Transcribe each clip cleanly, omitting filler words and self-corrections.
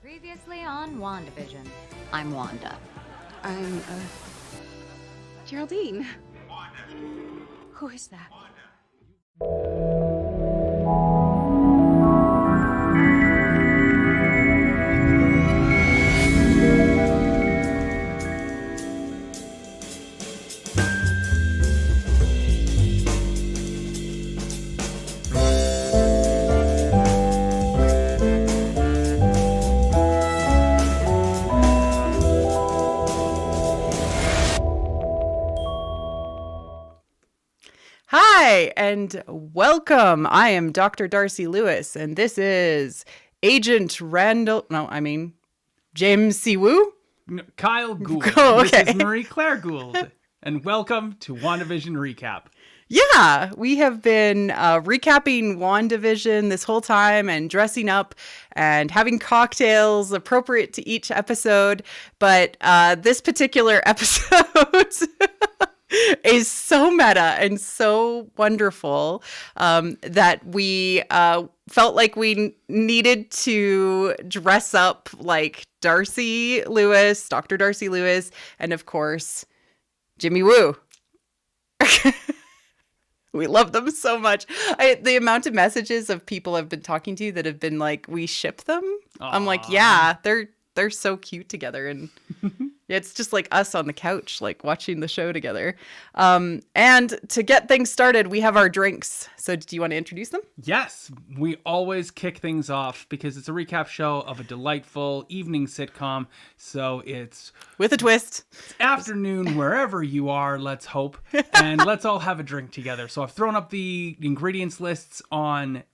Previously on WandaVision. I'm Wanda. I'm, Geraldine. Wanda. Who is that? Hi, and welcome. I am Dr. Darcy Lewis, and this is Agent James C. Woo? No, Kyle Gould. Oh, okay. This is Marie Claire Gould. And welcome to WandaVision Recap. Yeah, we have been recapping WandaVision this whole time and dressing up and having cocktails appropriate to each episode. But this particular episode is so meta and so wonderful that we felt like we needed to dress up like Darcy Lewis, Dr. Darcy Lewis, and of course, Jimmy Woo. We love them so much. The amount of messages of people I've been talking to that have been like, we ship them. Aww. I'm like, yeah, they're so cute together. And yeah, it's just like us on the couch, like watching the show together. And to get things started, we have our drinks. So do you want to introduce them? Yes, we always kick things off because it's a recap show of a delightful evening sitcom. So it's With a twist. afternoon wherever you are, let's hope. And let's all have a drink together. So I've thrown up the ingredients lists on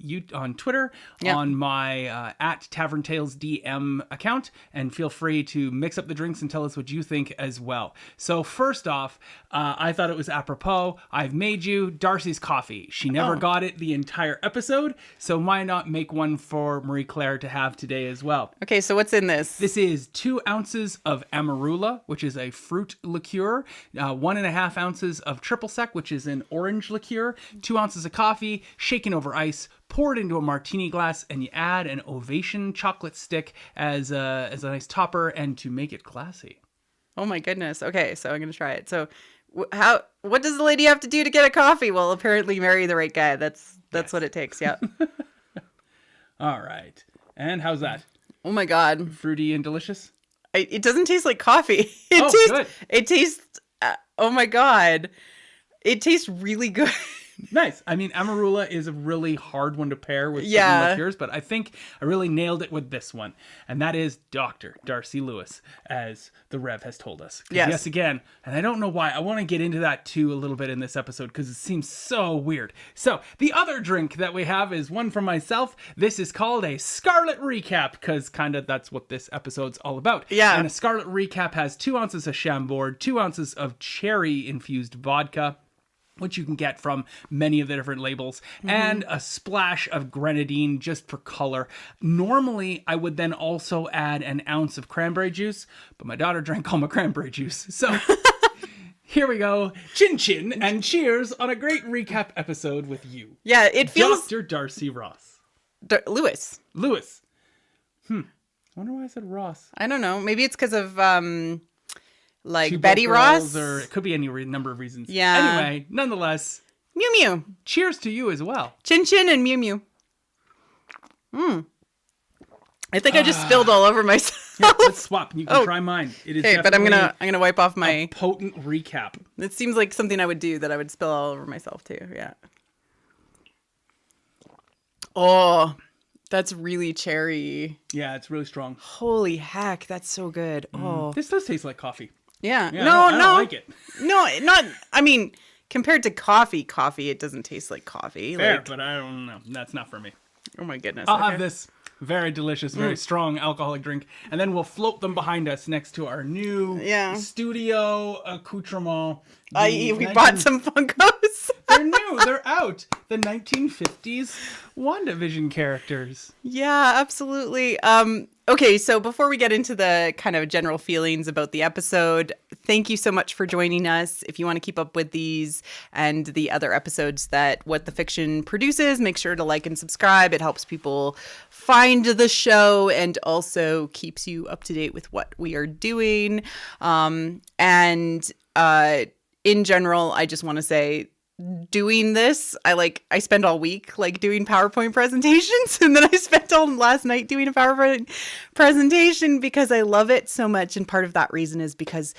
Twitter, Yep. on my at Tavern Tales DM account. And feel free to mix up the drinks and tell us what you think as well. So first off, I thought it was apropos. I've made you Darcy's coffee. She never got it the entire episode, so why not make one for Marie Claire to have today as well? Okay, so what's in this? This is 2 ounces of amarula, which is a fruit liqueur, 1.5 ounces of triple sec, which is an orange liqueur, 2 ounces of coffee, shaken over ice, poured into a martini glass, and you add an Ovation chocolate stick as a nice topper and to make it classy. Oh my goodness. Okay, so I'm going to try it. So what does the lady have to do to get a coffee? Well, apparently marry the right guy. That's Yes. what it takes. Yeah. All right. And how's that? Oh my God. Fruity and delicious? It doesn't taste like coffee. Good. It tastes, oh my God. It tastes really good. Nice. I mean, amarula is a really hard one to pair with certain Yeah. liqueurs, but I think I really nailed it with this one. And that is Dr. Darcy Lewis, as the Rev has told us. 'Cause Yes. Yes, again, and I don't know why. I want to get into that too a little bit in this episode because it seems so weird. So the other drink that we have is one from myself. This is called a Scarlet Recap because kind of that's what this episode's all about. Yeah. And a Scarlet Recap has 2 ounces of Chambord, 2 ounces of cherry-infused vodka, which you can get from many of the different labels, and a splash of grenadine just for color. Normally, I would then also add an ounce of cranberry juice, but my daughter drank all my cranberry juice. So here we go. Chin chin and cheers on a great recap episode with you. Yeah, it feels Dr. Darcy Ross. Lewis. Lewis. I wonder why I said Ross. I don't know. Maybe it's because of like Two Betty Broke Ross Girls, or it could be any number of reasons. Yeah. Anyway, nonetheless, Mew Mew. cheers to you as well. Chin Chin and Mew Mew. I think I just spilled all over myself. Here, let's swap. You can Oh. try mine. It is Okay, but I'm definitely gonna wipe off a my. potent recap. It seems like something I would do that I would spill all over myself too. Yeah. Oh, that's really cherry. Yeah, it's really strong. Holy heck, that's so good. Oh, This does taste like coffee. yeah. Yeah, No, I don't like it. No, not. I mean, compared to coffee, it doesn't taste like coffee. Fair, Like, but I don't know. That's not for me. oh my goodness. I'll okay. have this very delicious, very strong alcoholic drink, and then we'll float them behind us next to our new studio accoutrement. We bought some Funkos. They're new. They're out. The 1950s WandaVision characters. Yeah, absolutely. Okay, so before we get into the kind of general feelings about the episode, thank you so much for joining us. If you want to keep up with these and the other episodes that What the Fiction produces, make sure to like and subscribe. It helps people find the show and also keeps you up to date with what we are doing. In general, I just want to say, doing this, I spend all week doing PowerPoint presentations, and then I spent all last night doing a PowerPoint presentation because I love it so much. And part of that reason is because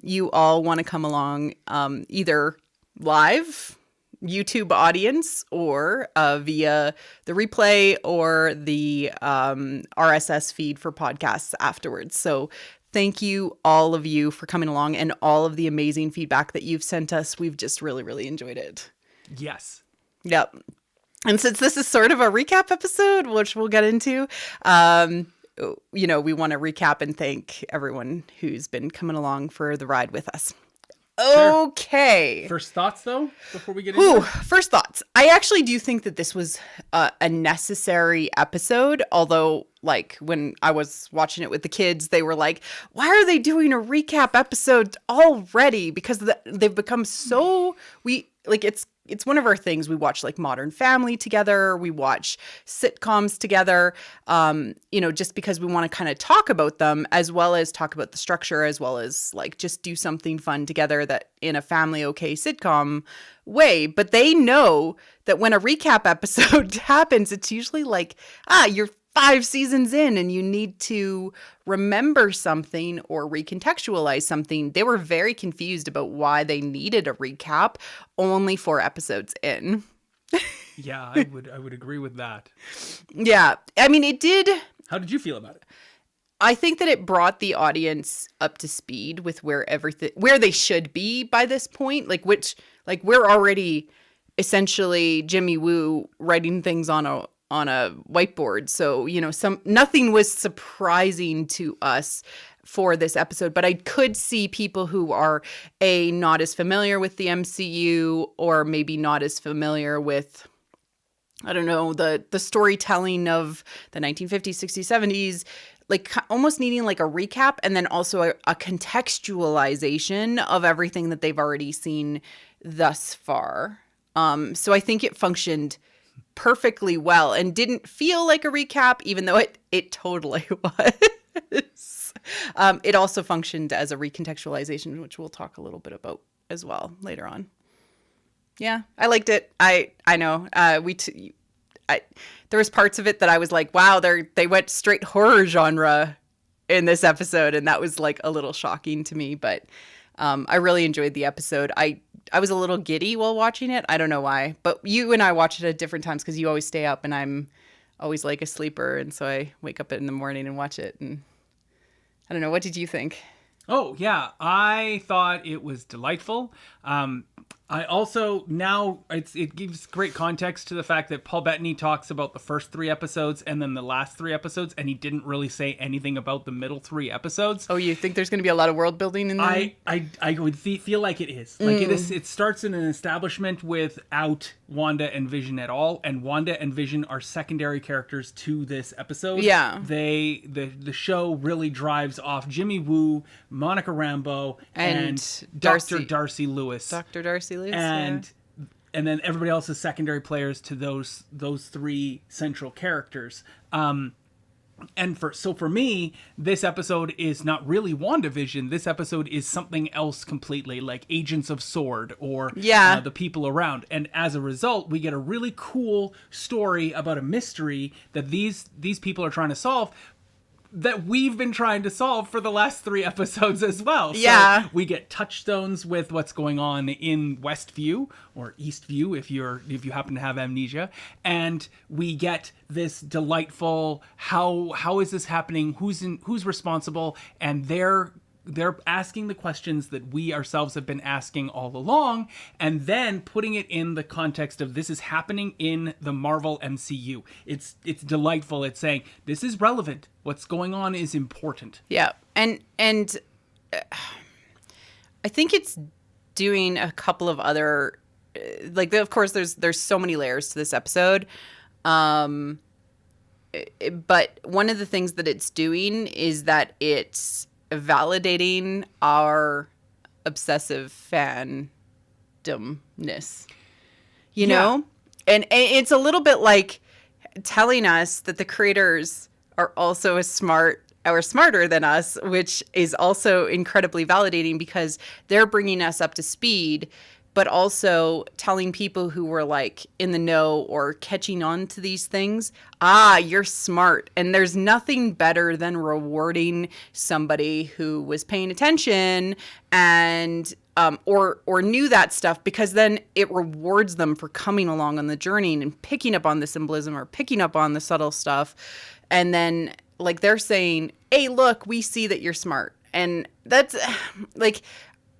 you all want to come along either live YouTube audience or via the replay or the RSS feed for podcasts afterwards. So thank you, all of you, for coming along and all of the amazing feedback that you've sent us. We've just really, really enjoyed it. Yes. Yep. And since this is sort of a recap episode, which we'll get into, we want to recap and thank everyone who's been coming along for the ride with us. Okay. First thoughts, though, before we get into it? First thoughts. I actually do think that this was a necessary episode, although, when I was watching it with the kids, they were like, why are they doing a recap episode already? Because they've become so... It's one of our things. We watch Modern Family together. We watch sitcoms together, just because we want to kind of talk about them as well as talk about the structure, as well as just do something fun together that in a family okay sitcom way. But they know that when a recap episode happens, it's usually you're 5 seasons in and you need to remember something or recontextualize something. They were very confused about why they needed a recap only 4 episodes in. Yeah, I would agree with that. Yeah. I mean, it did. How did you feel about it? I think that it brought the audience up to speed with where they should be by this point. We're already essentially Jimmy Woo writing things on a whiteboard. So, nothing was surprising to us for this episode, but I could see people who are not as familiar with the MCU or maybe not as familiar with, I don't know, the storytelling of the 1950s, 60s, 70s, almost needing a recap and then also a contextualization of everything that they've already seen thus far. So I think it functioned perfectly well and didn't feel like a recap, even though it totally was. It also functioned as a recontextualization, which we'll talk a little bit about as well later on. Yeah, I liked it. I know there was parts of it that I was like, wow, they went straight horror genre in this episode, and that was a little shocking to me, but I really enjoyed the episode. I was a little giddy while watching it. I don't know why, but you and I watch it at different times because you always stay up and I'm always a sleeper. And so I wake up in the morning and watch it. And I don't know. What did you think? Oh, yeah. I thought it was delightful. I also, now it gives great context to the fact that Paul Bettany talks about the first 3 episodes and then the last 3 episodes, and he didn't really say anything about the middle 3 episodes. Oh, you think there's going to be a lot of world building in there? I would feel like it is. It starts in an establishment without Wanda and Vision at all, and Wanda and Vision are secondary characters to this episode. Yeah. The show really drives off Jimmy Woo, Monica Rambeau, and Dr. Darcy Lewis. Dr. Darcy Lewis. And then everybody else is secondary players to those 3 central characters. For me, this episode is not really WandaVision. This episode is something else completely, like Agents of S.W.O.R.D. or the people around. And as a result, we get a really cool story about a mystery that these people are trying to solve, that we've been trying to solve for the last 3 episodes as well. Yeah. So we get touchstones with what's going on in Westview or Eastview if you happen to have amnesia, and we get this delightful how is this happening? Who's responsible? And they're asking the questions that we ourselves have been asking all along, and then putting it in the context of this is happening in the Marvel MCU. It's delightful. It's saying this is relevant. What's going on is important. Yeah, and I think it's doing a couple of other of course there's so many layers to this episode. but one of the things that it's doing is that it's validating our obsessive fandomness, you know? And it's a little bit like telling us that the creators are also as smart or smarter than us, which is also incredibly validating because they're bringing us up to speed, but also telling people who were like in the know or catching on to these things, you're smart. And there's nothing better than rewarding somebody who was paying attention and or knew that stuff, because then it rewards them for coming along on the journey and picking up on the symbolism or picking up on the subtle stuff. And then like they're saying, hey, look, we see that you're smart. And that's like,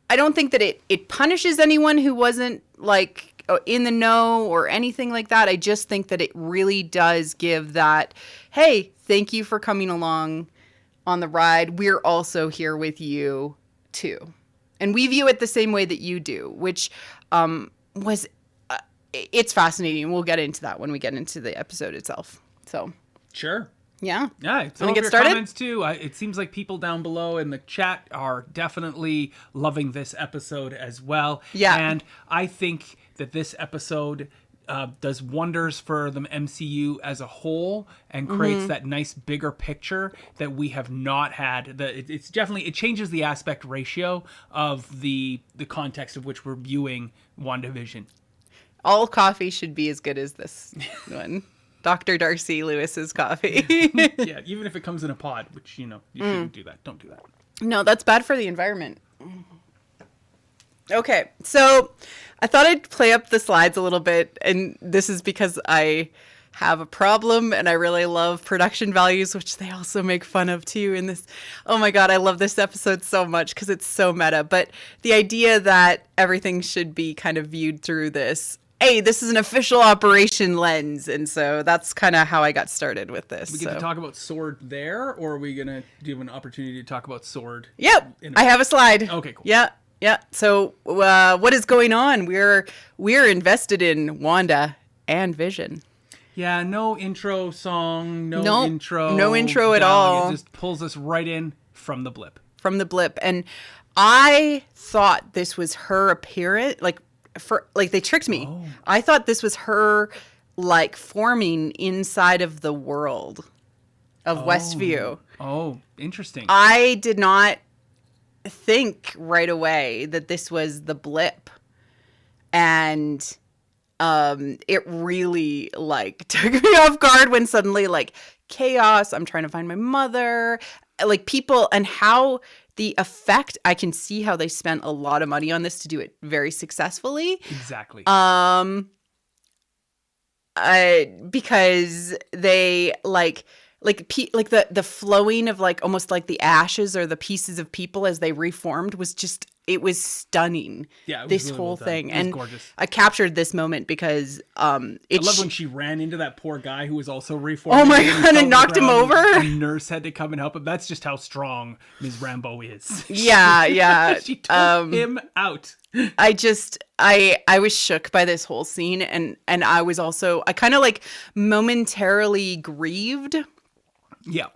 I don't think that it punishes anyone who wasn't like in the know or anything like that. I just think that it really does give that, hey, thank you for coming along on the ride. We're also here with you too. And we view it the same way that you do, which was, it's fascinating. We'll get into that when we get into the episode itself. So. Sure. Yeah. Yeah. Want to get started? Comments too. It seems like people down below in the chat are definitely loving this episode as well. Yeah. And I think that this episode does wonders for the MCU as a whole and creates that nice bigger picture that we have not had. It's definitely, it changes the aspect ratio of the context of which we're viewing WandaVision. All coffee should be as good as this one. Dr. Darcy Lewis's coffee. Yeah, even if it comes in a pod, which, you shouldn't do that. Don't do that. No, that's bad for the environment. Okay, so I thought I'd play up the slides a little bit, and this is because I have a problem and I really love production values, which they also make fun of too in this. Oh my God, I love this episode so much because it's so meta. But the idea that everything should be kind of viewed through this, hey, this is an official operation lens. And so that's kind of how I got started with this. We get to talk about sword there, or are we going to do an opportunity to talk about sword? Yep, I have a slide. Okay, cool. Yeah. Yeah. So what is going on? We're invested in Wanda and Vision. Yeah, no intro song, no intro at all. It just pulls us right in from the blip. And I thought this was her appearance, they tricked me. Oh. I thought this was her like forming inside of the world of Westview. Oh, interesting. I did not think right away that this was the blip, and it really like took me off guard when suddenly like chaos, I'm trying to find my mother, like people, and how the effect, I can see how they spent a lot of money on this to do it very successfully. Exactly. Because they the flowing of like almost like the ashes or the pieces of people as they reformed was just, it was stunning. Yeah, it was this really whole well done. thing, It was and gorgeous. I captured this moment because I love when she ran into that poor guy who was also reformed. Oh my God, and knocked him over. A nurse had to come and help him. That's just how strong Ms. Rambo is. Yeah. She took him out. I was shook by this whole scene, and I was also, I kind of like momentarily grieved. Yeah.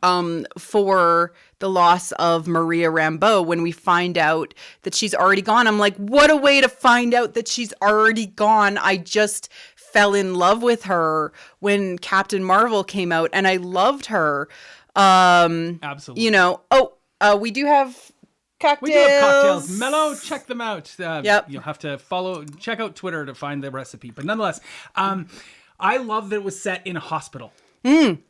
For the loss of Maria Rambeau when we find out that she's already gone. I'm like, what a way to find out that she's already gone. I just fell in love with her when Captain Marvel came out, and I loved her. Absolutely. We do have cocktails. We do have cocktails. Mellow, check them out. Yep. You'll have to check out Twitter to find the recipe. But nonetheless, I love that it was set in a hospital.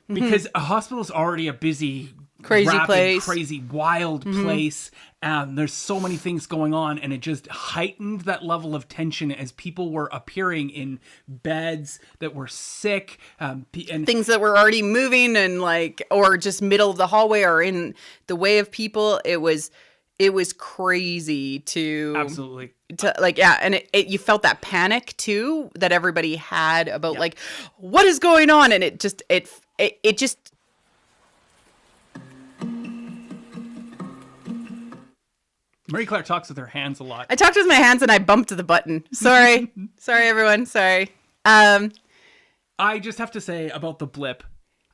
Because a hospital is already a busy, crazy place, crazy, wild place. There's so many things going on, and it just heightened that level of tension as people were appearing in beds that were sick, and things that were already moving and or just middle of the hallway or in the way of people. It was crazy to absolutely. And you felt that panic too that everybody had about what is going on, and it just Marie Claire talks with her hands a lot. I talked with my hands and I bumped the button. Sorry. Sorry everyone. Sorry. I just have to say about the blip,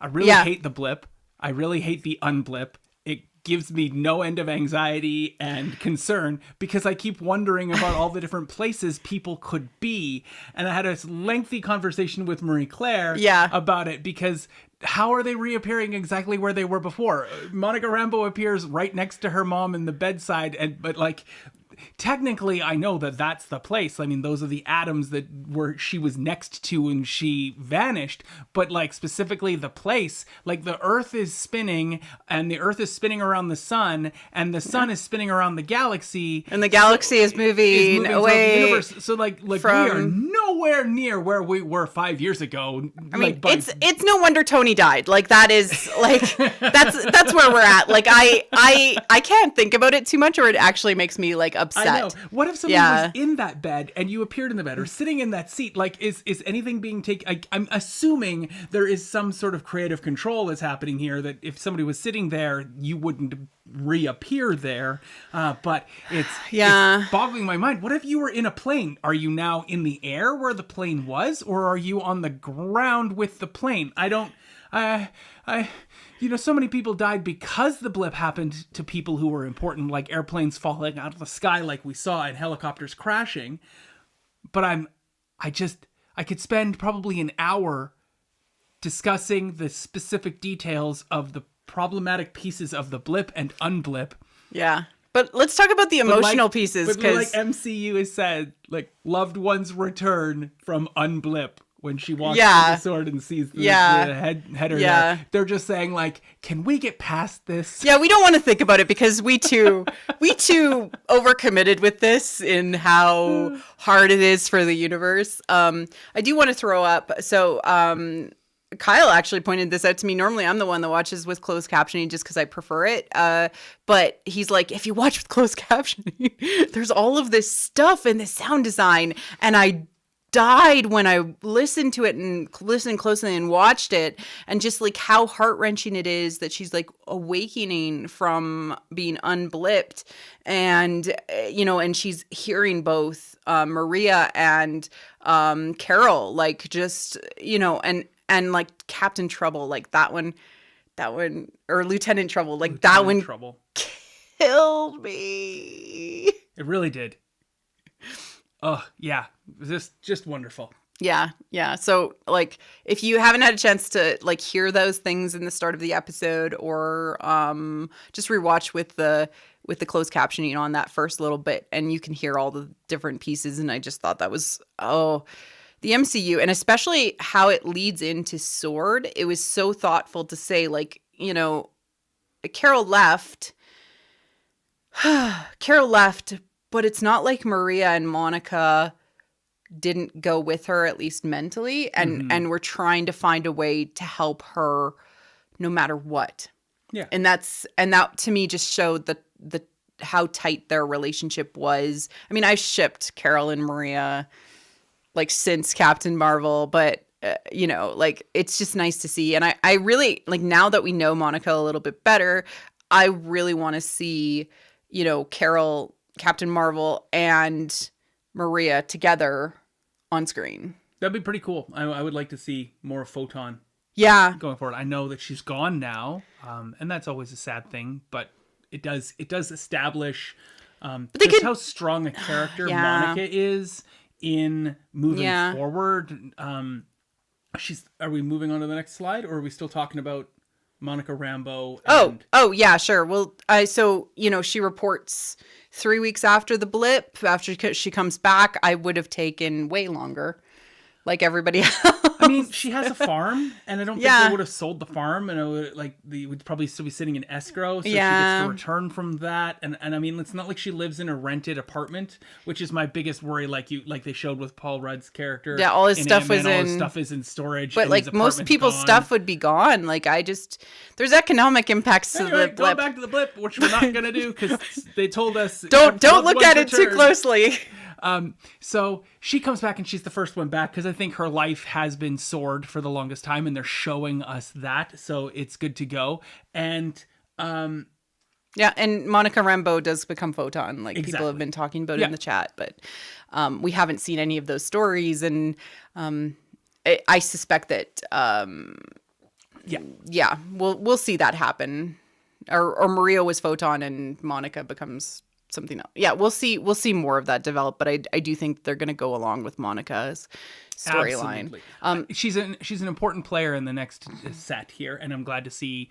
I really hate the blip. I really hate the unblip. It gives me no end of anxiety and concern because I keep wondering about all the different places people could be. And I had a lengthy conversation with Marie Claire about it because how are they reappearing exactly where they were before? Monica Rambeau appears right next to her mom in the bedside, but like, technically, I know that that's the place. I mean, those are the atoms that she was next to when she vanished. But like specifically the place, like the Earth is spinning, and the Earth is spinning around the sun, and the sun is spinning around the galaxy, and the galaxy is moving away the universe. So like we are nowhere near where we were 5 years ago. I mean, it's no wonder Tony died. Like that is like that's where we're at. Like I can't think about it too much, or it actually makes me like upset. I know. What if somebody was in that bed and you appeared in the bed or sitting in that seat? Like, is anything being taken? I'm assuming there is some sort of creative control that's happening here, that if somebody was sitting there, you wouldn't reappear there. But it's boggling my mind. What if you were in a plane? Are you now in the air where the plane was, or are you on the ground with the plane? So many people died because the blip happened to people who were important, like airplanes falling out of the sky like we saw and helicopters crashing. But I could spend probably an hour discussing the specific details of the problematic pieces of the blip and unblip. Yeah. But let's talk about the emotional pieces. But like MCU has said, like loved ones return from unblip. When she walks with the sword and sees the header there. They're just saying, like, can we get past this? Yeah, we don't want to think about it because we too overcommitted with this in how hard it is for the universe. I do want to throw up. So Kyle actually pointed this out to me. Normally, I'm the one that watches with closed captioning just because I prefer it. But he's like, if you watch with closed captioning, there's all of this stuff in the sound design. And I died when I listened to it and listened closely and watched it, and just like how heart-wrenching it is that she's like awakening from being unblipped, and and she's hearing both Maria and Carol, like just and like Captain Trouble, like that one or Lieutenant Trouble, like Lieutenant that one Trouble killed me. It really did. Oh, yeah. Just wonderful. Yeah. So, like, if you haven't had a chance to, like, hear those things in the start of the episode, or just rewatch with the closed captioning on that first little bit, and you can hear all the different pieces, and I just thought that was, the MCU, and especially how it leads into Sword, it was so thoughtful to say, like, Carol left, but it's not like Maria and Monica didn't go with her, at least mentally, and we're trying to find a way to help her no matter what. Yeah. And that to me just showed the how tight their relationship was. I mean, I shipped Carol and Maria like since Captain Marvel, but like it's just nice to see. And I really like, now that we know Monica a little bit better, I really want to see, Carol, Captain Marvel, and Maria together on screen. That'd be pretty cool. I would like to see more Photon. Yeah. Going forward. I know that she's gone now, and that's always a sad thing, but it does just establish how strong a character Monica is in moving forward. Are we moving on to the next slide, or are we still talking about Monica Rambeau? Oh yeah, sure. Well, she reports 3 weeks after the blip. After she comes back, I would have taken way longer, like everybody else. I mean, she has a farm, and I don't think they would have sold the farm, and it would, they would probably still be sitting in escrow, so she gets to return from that. And I mean, it's not like she lives in a rented apartment, which is my biggest worry. Like they showed with Paul Rudd's character. Yeah, all his stuff was all his stuff is in storage. But like most people's stuff would be gone. Like there's economic impacts to the blip. Going back to the blip, which we're not gonna do because they told us don't look at it too closely. So she comes back and she's the first one back because I think her life has been Sword for the longest time, and they're showing us that, so it's good to go. And and Monica Rambeau does become Photon, like people have been talking about it in the chat, but we haven't seen any of those stories, and I suspect that yeah, we'll see that happen. Or Maria was Photon and Monica becomes something else. Yeah, we'll see more of that develop, but I do think they're going to go along with Monica's storyline. She's an important player in the next set here, and I'm glad to see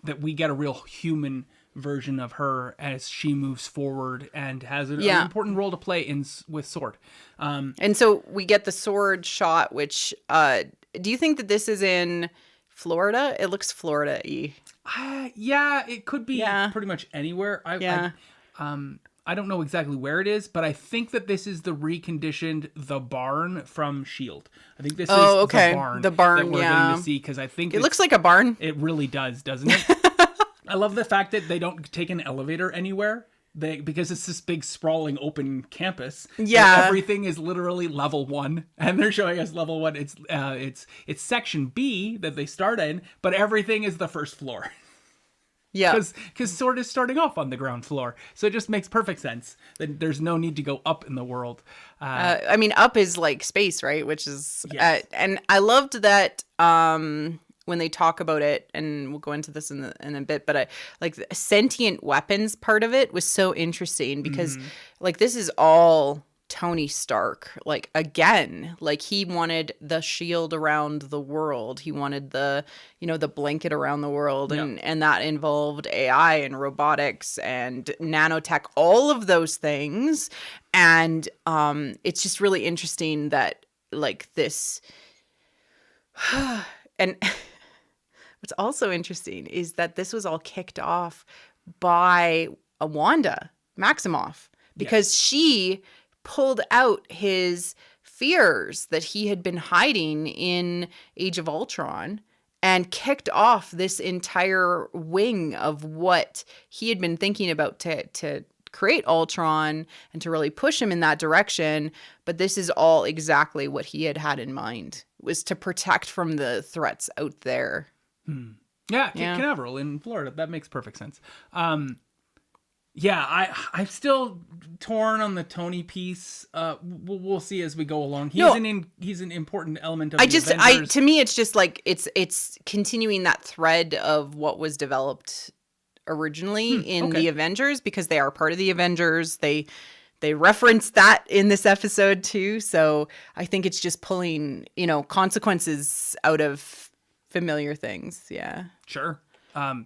that we get a real human version of her as she moves forward and has an important role to play with Sword. And so we get the Sword shot, which do you think that this is in Florida? It looks Florida-y. Yeah, it could be pretty much anywhere. I don't know exactly where it is, but I think that this is the reconditioned The Barn from S.H.I.E.L.D. I think this is the barn that we're getting to see, because I think it looks like a barn. It really does, doesn't it? I love the fact that they don't take an elevator anywhere. Because it's this big sprawling open campus. Yeah, everything is literally level 1, and they're showing us level 1. It's section B that they start in, but everything is the first floor. Yeah, because Sword is starting off on the ground floor, so it just makes perfect sense that there's no need to go up in the world. I mean, up is like space, right? Which is, and I loved that. When they talk about it, and we'll go into this in a bit, but like the sentient weapons part of it was so interesting because like this is all Tony Stark. Like again, like he wanted the shield around the world. He wanted the blanket around the world, and that involved AI and robotics and nanotech, all of those things. And it's just really interesting that like this and what's also interesting is that this was all kicked off by a Wanda Maximoff, because she pulled out his fears that he had been hiding in Age of Ultron and kicked off this entire wing of what he had been thinking about to create Ultron and to really push him in that direction. But this is all exactly what he had in mind, was to protect from the threats out there. Yeah, Canaveral in Florida. That makes perfect sense. I'm still torn on the Tony piece. We'll see as we go along. He's an important element of the Avengers. To me, it's just like it's continuing that thread of what was developed originally in the Avengers, because they are part of the Avengers. They reference that in this episode too. So I think it's just pulling, consequences out of familiar things. Yeah. Sure. Can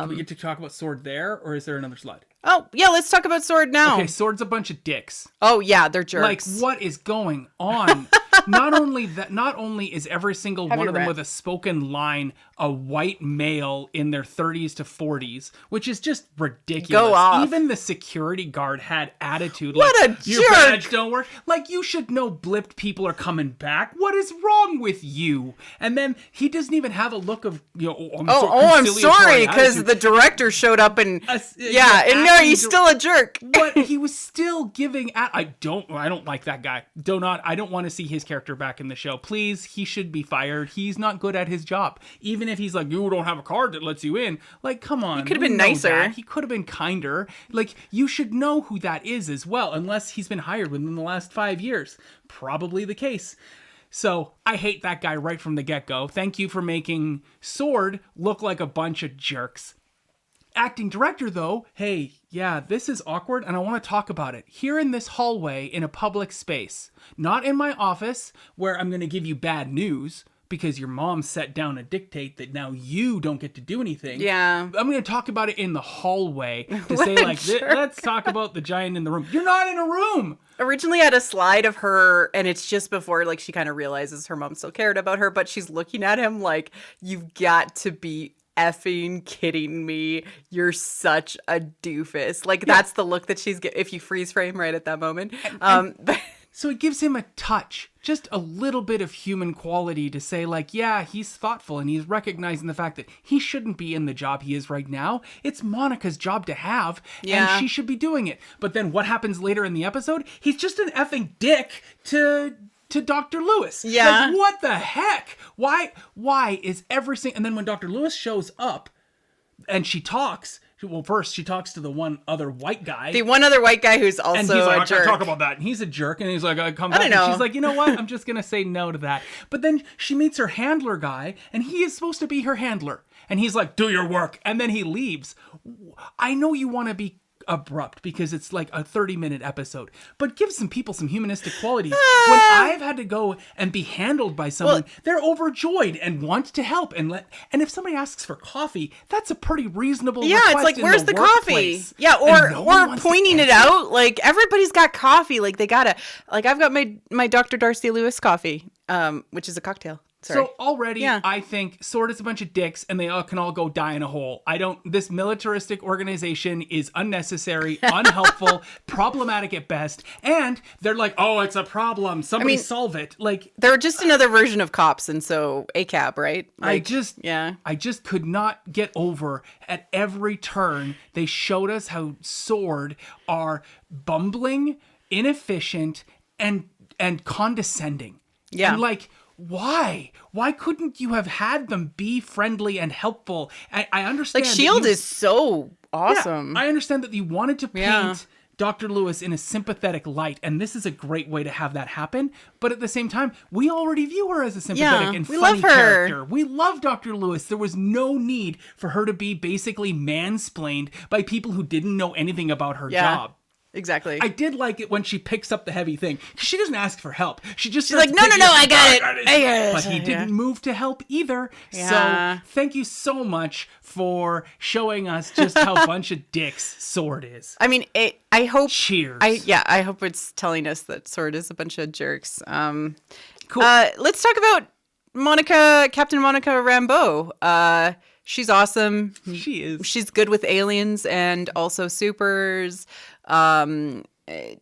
we get to talk about Sword there, or is there another slide? Oh, yeah, let's talk about Sword now. Okay, Sword's a bunch of dicks. Oh, yeah, they're jerks. Like, what is going on? Not only is every single one of them with a spoken line a white male in their 30s to 40s, which is just ridiculous. Go off. Even the security guard had attitude. What like, a jerk! Your badge don't work. Like, you should know blipped people are coming back. What is wrong with you? And then he doesn't even have a look of, I'm sorry, because the director showed up and he's still a jerk. But he was still giving I don't like that guy. I don't want to see his character back in the show. Please, he should be fired. He's not good at his job. Even if he's like, you don't have a card that lets you in. Like, come on. He could have been nicer. He could have been kinder. Like, you should know who that is as well, unless he's been hired within the last 5 years. Probably the case. So I hate that guy right from the get-go. Thank you for making Sword look like a bunch of jerks. Acting director, though, hey, yeah, this is awkward, and I want to talk about it. Here in this hallway, in a public space. Not in my office, where I'm going to give you bad news, because your mom set down a dictate that now you don't get to do anything. Yeah. I'm going to talk about it in the hallway to say, like, let's talk about the giant in the room. You're not in a room! Originally I had a slide of her, and it's just before, like, she kind of realizes her mom still cared about her, but she's looking at him like, you've got to be effing kidding me. You're such a doofus. Like, that's the look that she's if you freeze frame right at that moment. So it gives him a touch, just a little bit of human quality to say, like, yeah, he's thoughtful and he's recognizing the fact that he shouldn't be in the job he is right now. It's Monica's job to have, and she should be doing it. But then what happens later in the episode? He's just an effing dick to Dr. Lewis. Yeah. Like, what the heck? Why is everything... And then when Dr. Lewis shows up and she talks, well, first she talks to the one other white guy. The one other white guy who's also and he's like, a I jerk. can't talk about that. And he's a jerk. And he's like, I come back. don't know. And she's like, you know what? I'm just going to say no to that. But then she meets her handler guy, and he is supposed to be her handler. And he's like, do your work. And then he leaves. I know you want to be abrupt because it's like a 30-minute episode, but give some people some humanistic qualities. When I've had to go and be handled by someone, they're overjoyed and want to help, and if somebody asks for coffee, that's a pretty reasonable request. It's like, in where's the coffee? workplace. Yeah, And no one or wants to pointing it answer. out. Like, everybody's got coffee. Like, they gotta, like, I've got my Dr. Darcy Lewis coffee, which is a cocktail. Sorry. So already, I think Sword is a bunch of dicks, and they all can all go die in a hole. This militaristic organization is unnecessary, unhelpful, problematic at best, and they're like, oh, it's a problem. Somebody solve it. Like, they're just another version of cops, and so ACAB, right? Like, I just could not get over at every turn. They showed us how Sword are bumbling, inefficient, and condescending. Yeah. And like, why? Why couldn't you have had them be friendly and helpful? I understand. Like, S.H.I.E.L.D. is so awesome. Yeah, I understand that you wanted to paint Dr. Lewis in a sympathetic light, and this is a great way to have that happen. But at the same time, we already view her as a sympathetic and we funny love her. character. We love Dr. Lewis. There was no need for her to be basically mansplained by people who didn't know anything about her job. Exactly. I did like it when she picks up the heavy thing. She doesn't ask for help. She's like, no, I got it. But he didn't move to help either. Yeah. So thank you so much for showing us just how bunch of dicks Sword is. I mean, I hope. Cheers. I hope it's telling us that Sword is a bunch of jerks. Cool. Let's talk about Captain Monica Rambeau. She's awesome. She is. She's good with aliens and also supers.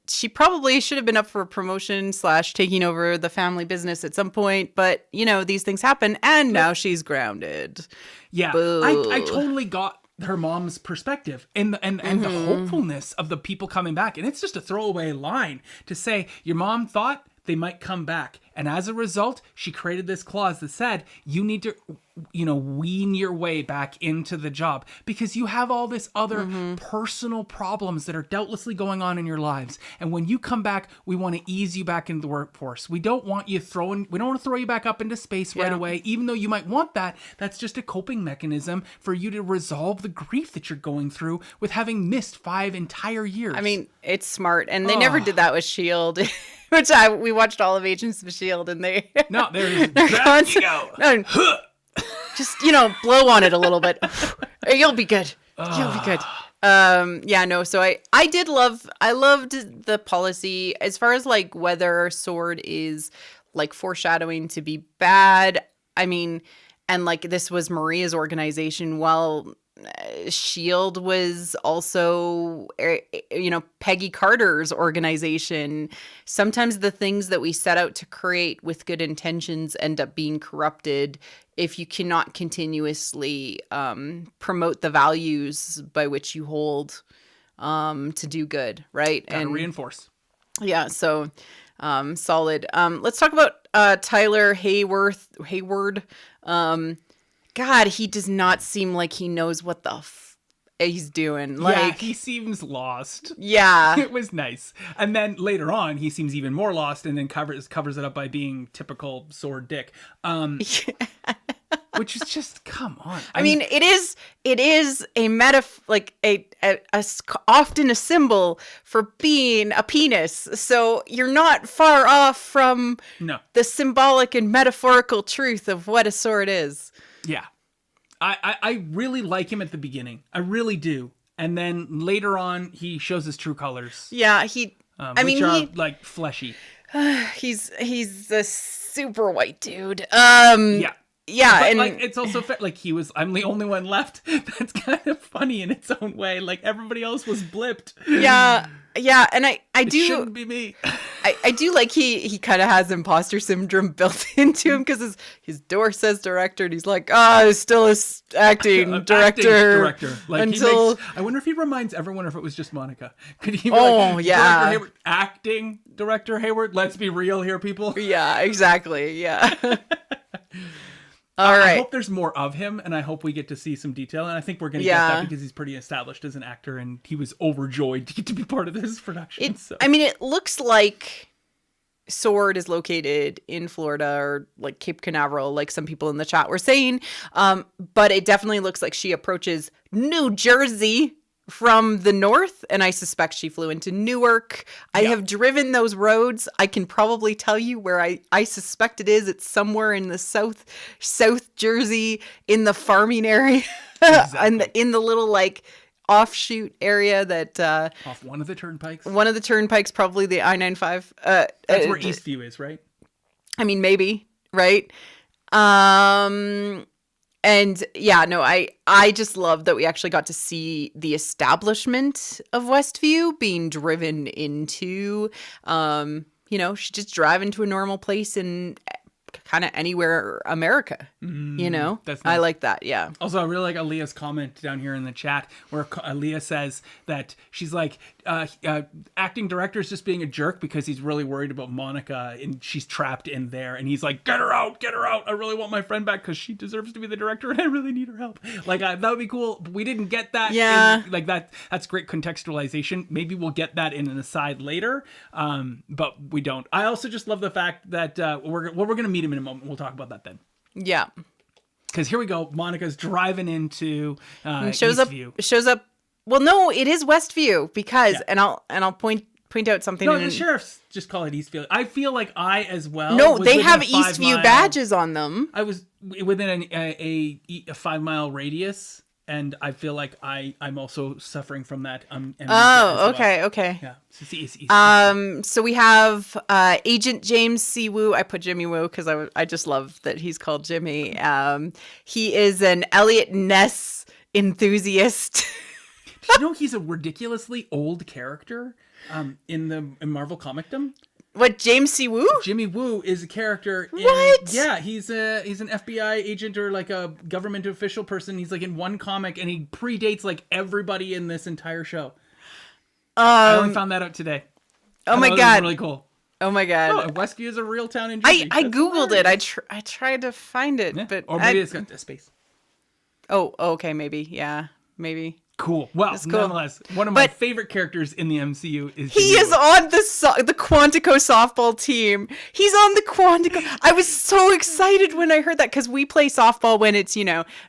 She probably should have been up for a promotion / taking over the family business at some point, but these things happen, and now she's grounded. Yeah, I totally got her mom's perspective and the hopefulness of the people coming back. And it's just a throwaway line to say your mom thought they might come back. And as a result, she created this clause that said, you need to, wean your way back into the job because you have all this other personal problems that are doubtlessly going on in your lives. And when you come back, we want to ease you back into the workforce. We don't want to throw you back up into space right away, even though you might want that. That's just a coping mechanism for you to resolve the grief that you're going through with having missed 5 entire years. I mean, it's smart. And they never did that with S.H.I.E.L.D., which we watched all of Agents of S.H.I.E.L.D. and they... No, there's... Just, blow on it a little bit. You'll be good. You'll be good. So I loved the policy as far as like whether Sword is like foreshadowing to be bad. I mean, and like this was Maria's organization. Well, S.H.I.E.L.D. was also, Peggy Carter's organization. Sometimes the things that we set out to create with good intentions end up being corrupted if you cannot continuously promote the values by which you hold to do good, right? Gotta reinforce. Yeah, so solid. Let's talk about Tyler Hayward. God, he does not seem like he knows what the he's doing. Like, he seems lost. Yeah. It was nice. And then later on, he seems even more lost and then covers it up by being typical Sword dick. Which is just, come on. I mean, it is a like a often a symbol for being a penis. So you're not far off from the symbolic and metaphorical truth of what a sword is. Yeah. I really like him at the beginning. I really do. And then later on, he shows his true colors. Yeah, he are like fleshy. He's a super white dude. Yeah, but and like it's also like I'm the only one left. That's kind of funny in its own way. Like everybody else was blipped. Yeah, and I do. It shouldn't be me. I do like he kind of has imposter syndrome built into him because his door says director and he's like, he's still a acting director. Like until I wonder if he reminds everyone if it was just Monica. Could he be yeah, Hayward, acting director Hayward? Let's be real here, people. Yeah, exactly. Yeah. All right. I hope there's more of him, and I hope we get to see some detail. And I think we're going to get that because he's pretty established as an actor, and he was overjoyed to get to be part of this production. I mean, it looks like Sword is located in Florida or like Cape Canaveral, like some people in the chat were saying. But it definitely looks like she approaches New Jersey from the north, and I suspect she flew into Newark. I have driven those roads. I can probably tell you where I suspect it is. It's somewhere in the South Jersey, in the farming area, and in the little like offshoot area that off one of the turnpikes. One of the turnpikes, probably the I-95. That's where Eastview is, right? I mean, maybe, right? And yeah, no, I just love that we actually got to see the establishment of Westview being driven into, she's just driving to a normal place in kind of anywhere America, That's nice. I like that. Yeah. Also, I really like Aaliyah's comment down here in the chat where Aaliyah says that she's like, acting director is just being a jerk because he's really worried about Monica and she's trapped in there. And he's like, get her out. I really want my friend back because she deserves to be the director and I really need her help. Like, that would be cool. But we didn't get that. Yeah. That's great contextualization. Maybe we'll get that in an aside later. But we don't. I also just love the fact that we're going to meet him in a moment. We'll talk about that then. Yeah. Because here we go. Monica's driving into shows Eastview. up. Well, no, it is Westview because, and I'll point out something. No, the sheriffs just call it Eastview. I feel like I as well. No, they have Eastview badges on them. I was within a 5-mile radius, and I feel like I'm also suffering from that. Okay. Yeah. So, so we have Agent James C. Woo. I put Jimmy Woo because I just love that he's called Jimmy. He is an Elliot Ness enthusiast. Did you know he's a ridiculously old character in Marvel Comicdom? What, James C. Woo? Jimmy Woo is a character. What? Yeah, he's an FBI agent or like a government official person. He's like in one comic, and he predates like everybody in this entire show. I only found that out today. Oh my god, that was really cool. Oh my god. Oh, Westview is a real town in Jersey. I googled it. I tried to find it, but or maybe it's got a space. Oh, okay, maybe. Yeah, maybe. Cool. Well, nonetheless, one of my favorite characters in the MCU is he is on the Quantico softball team. He's on the Quantico. I was so excited when I heard that because we play softball when it's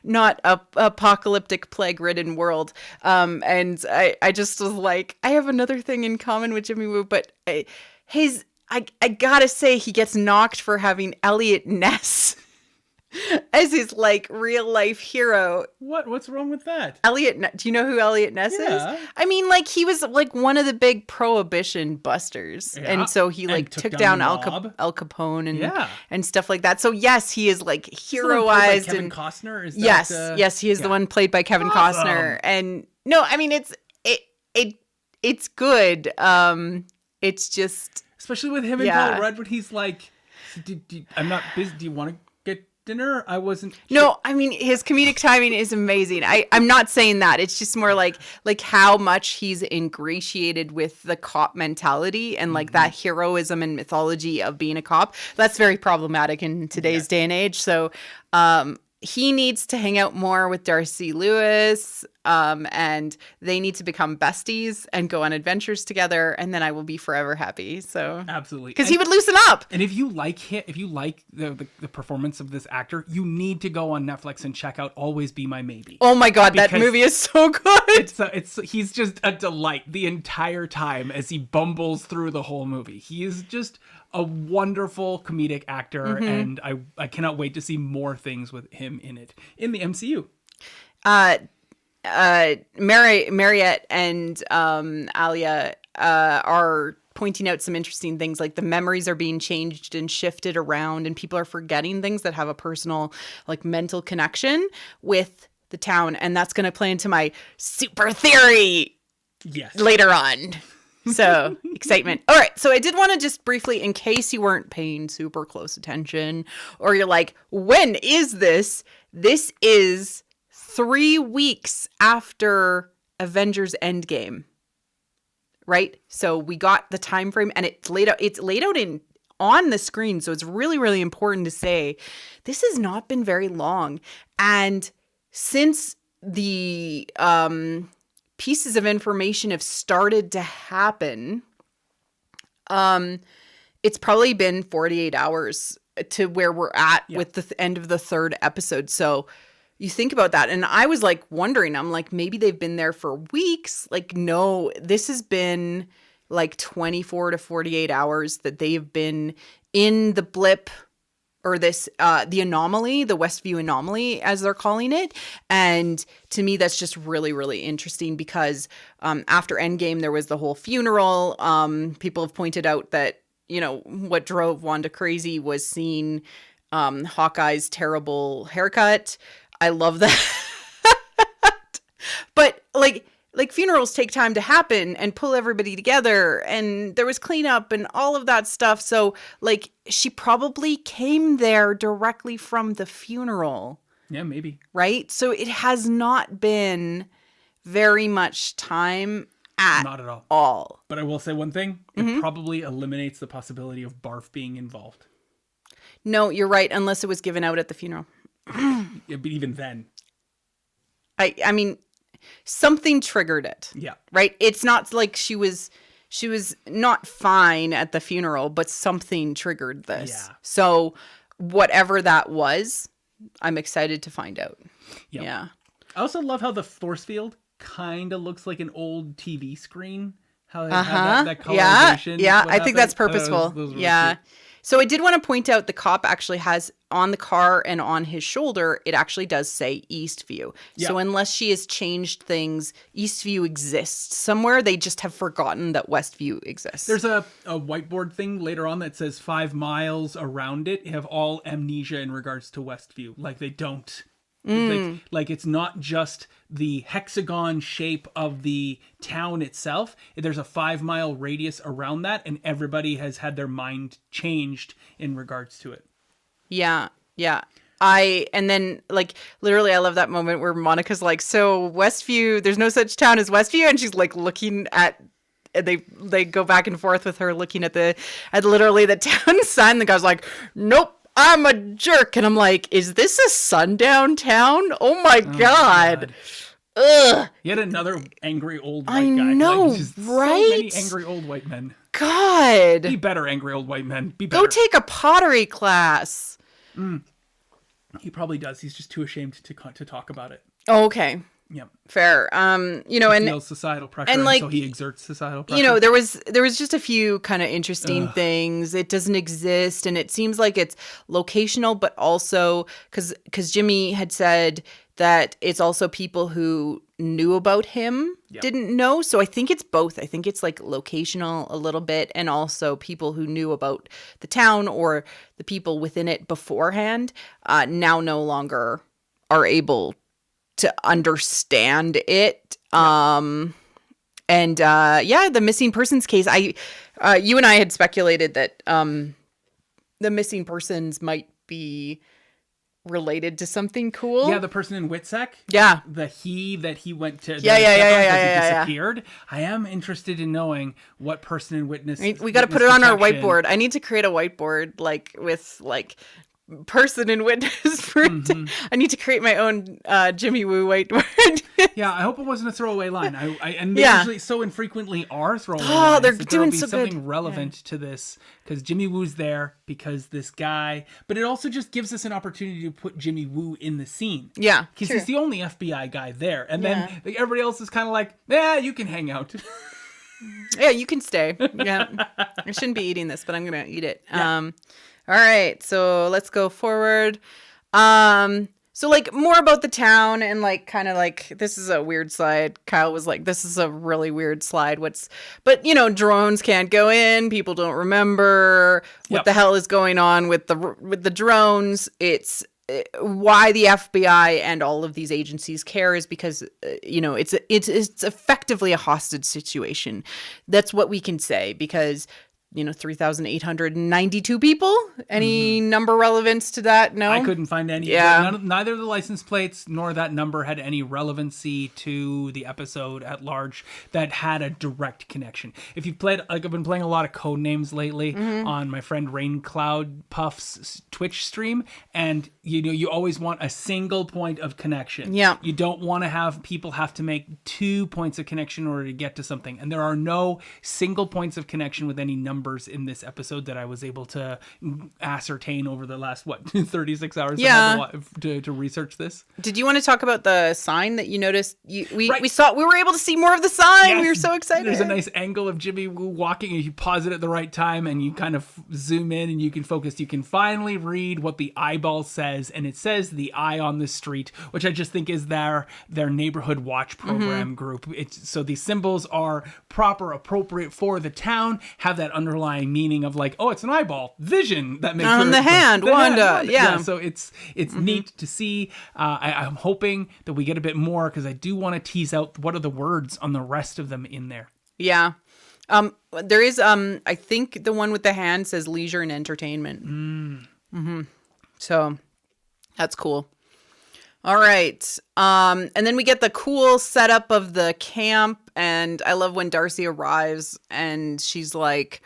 not a apocalyptic plague-ridden world. And I just was like, I have another thing in common with Jimmy Woo, but I gotta say he gets knocked for having Elliot Ness as his like real life hero. What's wrong with that? Do you know who Elliot Ness is? I mean, like he was like one of the big prohibition busters, and so he like took down Al Capone and stuff like that. So yes, he is like heroized. Kevin Costner is yes, he is the one played by Kevin Costner. And no, I mean it's good. It's just especially with him and Paul Rudd when he's like, I'm not busy. Do you want to get dinner? I wasn't. No, I mean his comedic timing is amazing. I'm not saying that. It's just more like how much he's ingratiated with the cop mentality and like that heroism and mythology of being a cop. That's very problematic in today's day and age. So he needs to hang out more with Darcy Lewis, and they need to become besties and go on adventures together, and then I will be forever happy. So absolutely, because he would loosen up. And if you like the performance of this actor, you need to go on Netflix and check out Always Be My Maybe. Oh my god, that movie is so good. He's just a delight the entire time as he bumbles through the whole movie. He is just a wonderful comedic actor, and I cannot wait to see more things with him in it in the MCU. Mariette and Alia are pointing out some interesting things, like the memories are being changed and shifted around, and people are forgetting things that have a personal, like, mental connection with the town, and that's going to play into my super theory later on. So, excitement. All right. So I did want to just briefly, in case you weren't paying super close attention, or you're like, when is this? This is 3 weeks after Avengers Endgame. Right? So we got the time frame, and it's laid out in on the screen. So it's really, really important to say this has not been very long. And since the pieces of information have started to happen, it's probably been 48 hours to where we're at with the end of the third episode. So you think about that. And I was like wondering, I'm like, maybe they've been there for weeks. Like, no, this has been like 24 to 48 hours that they've been in the blip, or this, the anomaly, the Westview anomaly, as they're calling it. And to me, that's just really, really interesting because after Endgame, there was the whole funeral. People have pointed out that, you know, what drove Wanda crazy was seeing Hawkeye's terrible haircut. I love that. But like funerals take time to happen and pull everybody together, and there was cleanup and all of that stuff. So like she probably came there directly from the funeral. Yeah, maybe. Right? So it has not been very much time not at all. But I will say one thing. It probably eliminates the possibility of Barf being involved. No, you're right, unless it was given out at the funeral. Yeah, but even then. I mean, something triggered it. Yeah. Right? It's not like she was not fine at the funeral, but something triggered this. Yeah. So whatever that was, I'm excited to find out. Yep. Yeah. I also love how the force field kind of looks like an old TV screen. How they have that colorization. Yeah. I think that's purposeful. Those were yeah. cute. So I did want to point out the cop actually has on the car and on his shoulder, it actually does say Eastview. Yeah. So unless she has changed things, Eastview exists somewhere. They just have forgotten that Westview exists. There's a whiteboard thing later on that says 5 miles around it have all amnesia in regards to Westview. Like they don't. Like it's not just the hexagon shape of the town itself. There's a 5-mile radius around that, and everybody has had their mind changed in regards to it. Yeah. And then like literally I love that moment where Monica's like, so Westview, there's no such town as Westview, and she's like looking at, and they go back and forth with her looking at literally the town sign. The guy's like, nope, I'm a jerk. And I'm like, is this a sundown town? Oh my God. Ugh. Yet another angry old white I guy. know, like, just right? So many angry old white men. God. Be better, angry old white men. Be better. Go take a pottery class. He probably does. He's just too ashamed to talk about it. Oh, okay. Yep. Fair. He feels societal pressure, and like, so he exerts societal pressure. You know, there was just a few kind of interesting things. It doesn't exist, and it seems like it's locational, but also because Jimmy had said that it's also people who knew about him didn't know. So I think it's both. I think it's like locational a little bit, and also people who knew about the town or the people within it beforehand now no longer are able to understand it. The missing persons case, you and I had speculated that the missing persons might be related to something cool. Yeah, the person in Witsec. Yeah. That he went to. He disappeared. I am interested in knowing what person in witness. We got to put it on our whiteboard. I need to create a whiteboard with person and witness. I need to create my own Jimmy Woo whiteboard. Yeah, I hope it wasn't a throwaway line. And they usually so infrequently are throwaway lines. They're that doing be so something good. relevant to this because Jimmy Woo's there because this guy. But it also just gives us an opportunity to put Jimmy Woo in the scene. Yeah, because he's the only FBI guy there, and then everybody else is kind of like, yeah, you can hang out. Yeah, you can stay. Yeah, I shouldn't be eating this, but I'm gonna eat it. Yeah. All right, so let's go forward. So more about the town and this is a weird slide. Kyle was like, this is a really weird slide. But drones can't go in. People don't remember what the hell is going on with the drones. It's why the FBI and all of these agencies care is because it's effectively a hostage situation. That's what we can say because 3,892 people. Any number relevance to that? No, I couldn't find any. Yeah. Neither the license plates nor that number had any relevancy to the episode at large that had a direct connection. If you've played, like I've been playing a lot of code names lately on my friend Rain Cloud Puff's Twitch stream, and you always want a single point of connection. Yeah. You don't want to have people have to make 2 points of connection in order to get to something, and there are no single points of connection with any numbers in this episode that I was able to ascertain over the last 36 hours to research this. Did you want to talk about the sign that you noticed? We were able to see more of the sign. Yes. We were so excited. There's a nice angle of Jimmy walking, and you pause it at the right time and you kind of zoom in and you can focus. You can finally read what the eyeball says, and it says the eye on the street, which I just think is their neighborhood watch program group. So these symbols are proper, appropriate for the town, have that underlying meaning of like, oh, it's an eyeball, vision that makes on the hand, Wanda. Yeah. So it's neat to see. I'm hoping that we get a bit more because I do want to tease out what are the words on the rest of them in there. Yeah. There is, I think the one with the hand says leisure and entertainment. So that's cool. All right. And then we get the cool setup of the camp. And I love when Darcy arrives and she's like,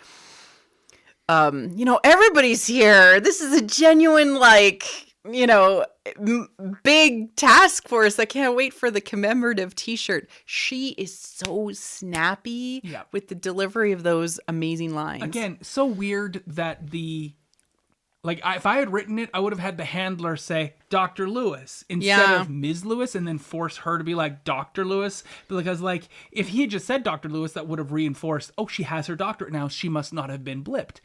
everybody's here. This is a genuine, big task force. I can't wait for the commemorative t-shirt. She is so snappy with the delivery of those amazing lines. Again, so weird that if I had written it, I would have had the handler say Dr. Lewis instead of Ms. Lewis, and then force her to be like Dr. Lewis. Because if he had just said Dr. Lewis, that would have reinforced, oh, she has her doctorate now. She must not have been blipped,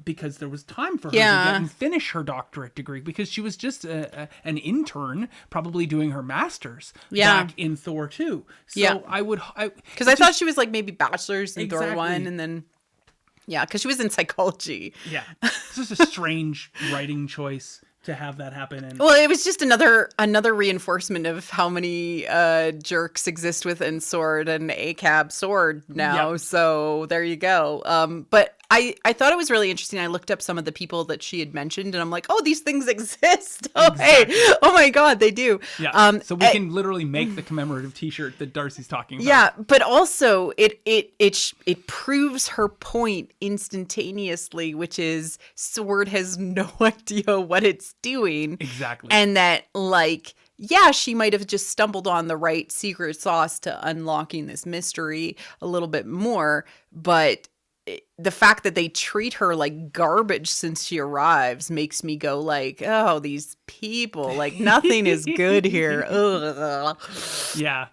because there was time for her to get and finish her doctorate degree, because she was just an intern, probably doing her master's back in Thor 2. So because I thought she was maybe bachelor's in Thor 1, and then. Yeah, because she was in psychology. Yeah. It's just a strange writing choice to have that happen. Well, it was just another reinforcement of how many jerks exist within Sword and ACAB Sword now. Yep. So there you go. But I thought it was really interesting. I looked up some of the people that she had mentioned, and I'm like, oh, these things exist. Oh, exactly. Hey. Oh, my God, they do. Yeah. So we can literally make the commemorative T-shirt that Darcy's talking about. Yeah, but also it proves her point instantaneously, which is Sword has no idea what it's doing. Exactly. And that, she might have just stumbled on the right secret sauce to unlocking this mystery a little bit more, but the fact that they treat her like garbage since she arrives makes me go oh, these people, nothing is good here. Ugh. Yeah.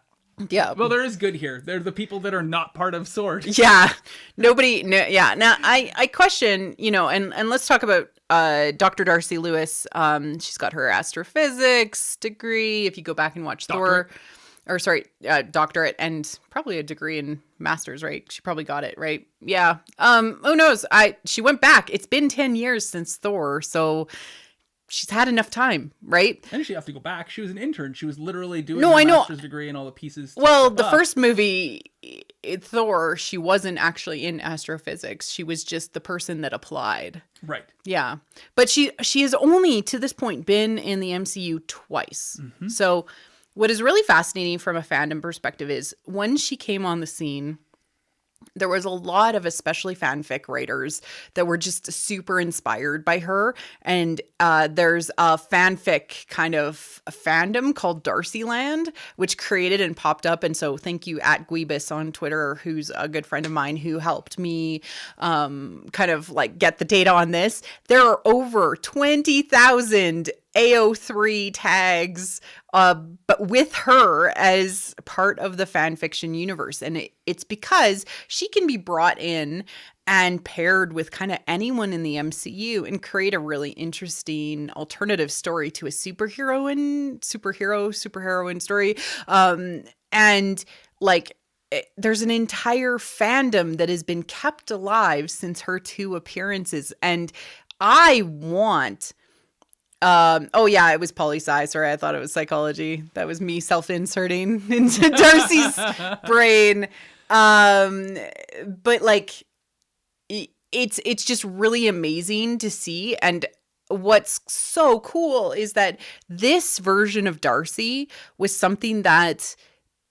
Yeah. Well, there is good here. They're the people that are not part of Sword. Yeah. Nobody. No, yeah. Now I question, and let's talk about Dr. Darcy Lewis. She's got her astrophysics degree. If you go back and watch Thor. Doctorate, and probably a degree in master's, right? She probably got it, right? Yeah. Who knows? She went back. It's been 10 years since Thor, so she's had enough time, right? And she have to go back. She was an intern. She was literally doing her master's degree and all the pieces. Well, the first movie, Thor, she wasn't actually in astrophysics. She was just the person that applied. Right. Yeah. But she has only, to this point, been in the MCU twice. Mm-hmm. So what is really fascinating from a fandom perspective is when she came on the scene, there was a lot of especially fanfic writers that were just super inspired by her. And there's a fanfic kind of a fandom called Darcyland, which created and popped up. And so thank you at Guibus on Twitter, who's a good friend of mine who helped me get the data on this. There are over 20,000 AO3 tags, but with her as part of the fanfiction universe. And it's because she can be brought in and paired with kind of anyone in the MCU and create a really interesting alternative story to a superheroine story. There's an entire fandom that has been kept alive since her 2 appearances. And I want... it was poli-sci. Sorry, I thought it was psychology. That was me self-inserting into Darcy's brain. But it's just really amazing to see. And what's so cool is that this version of Darcy was something that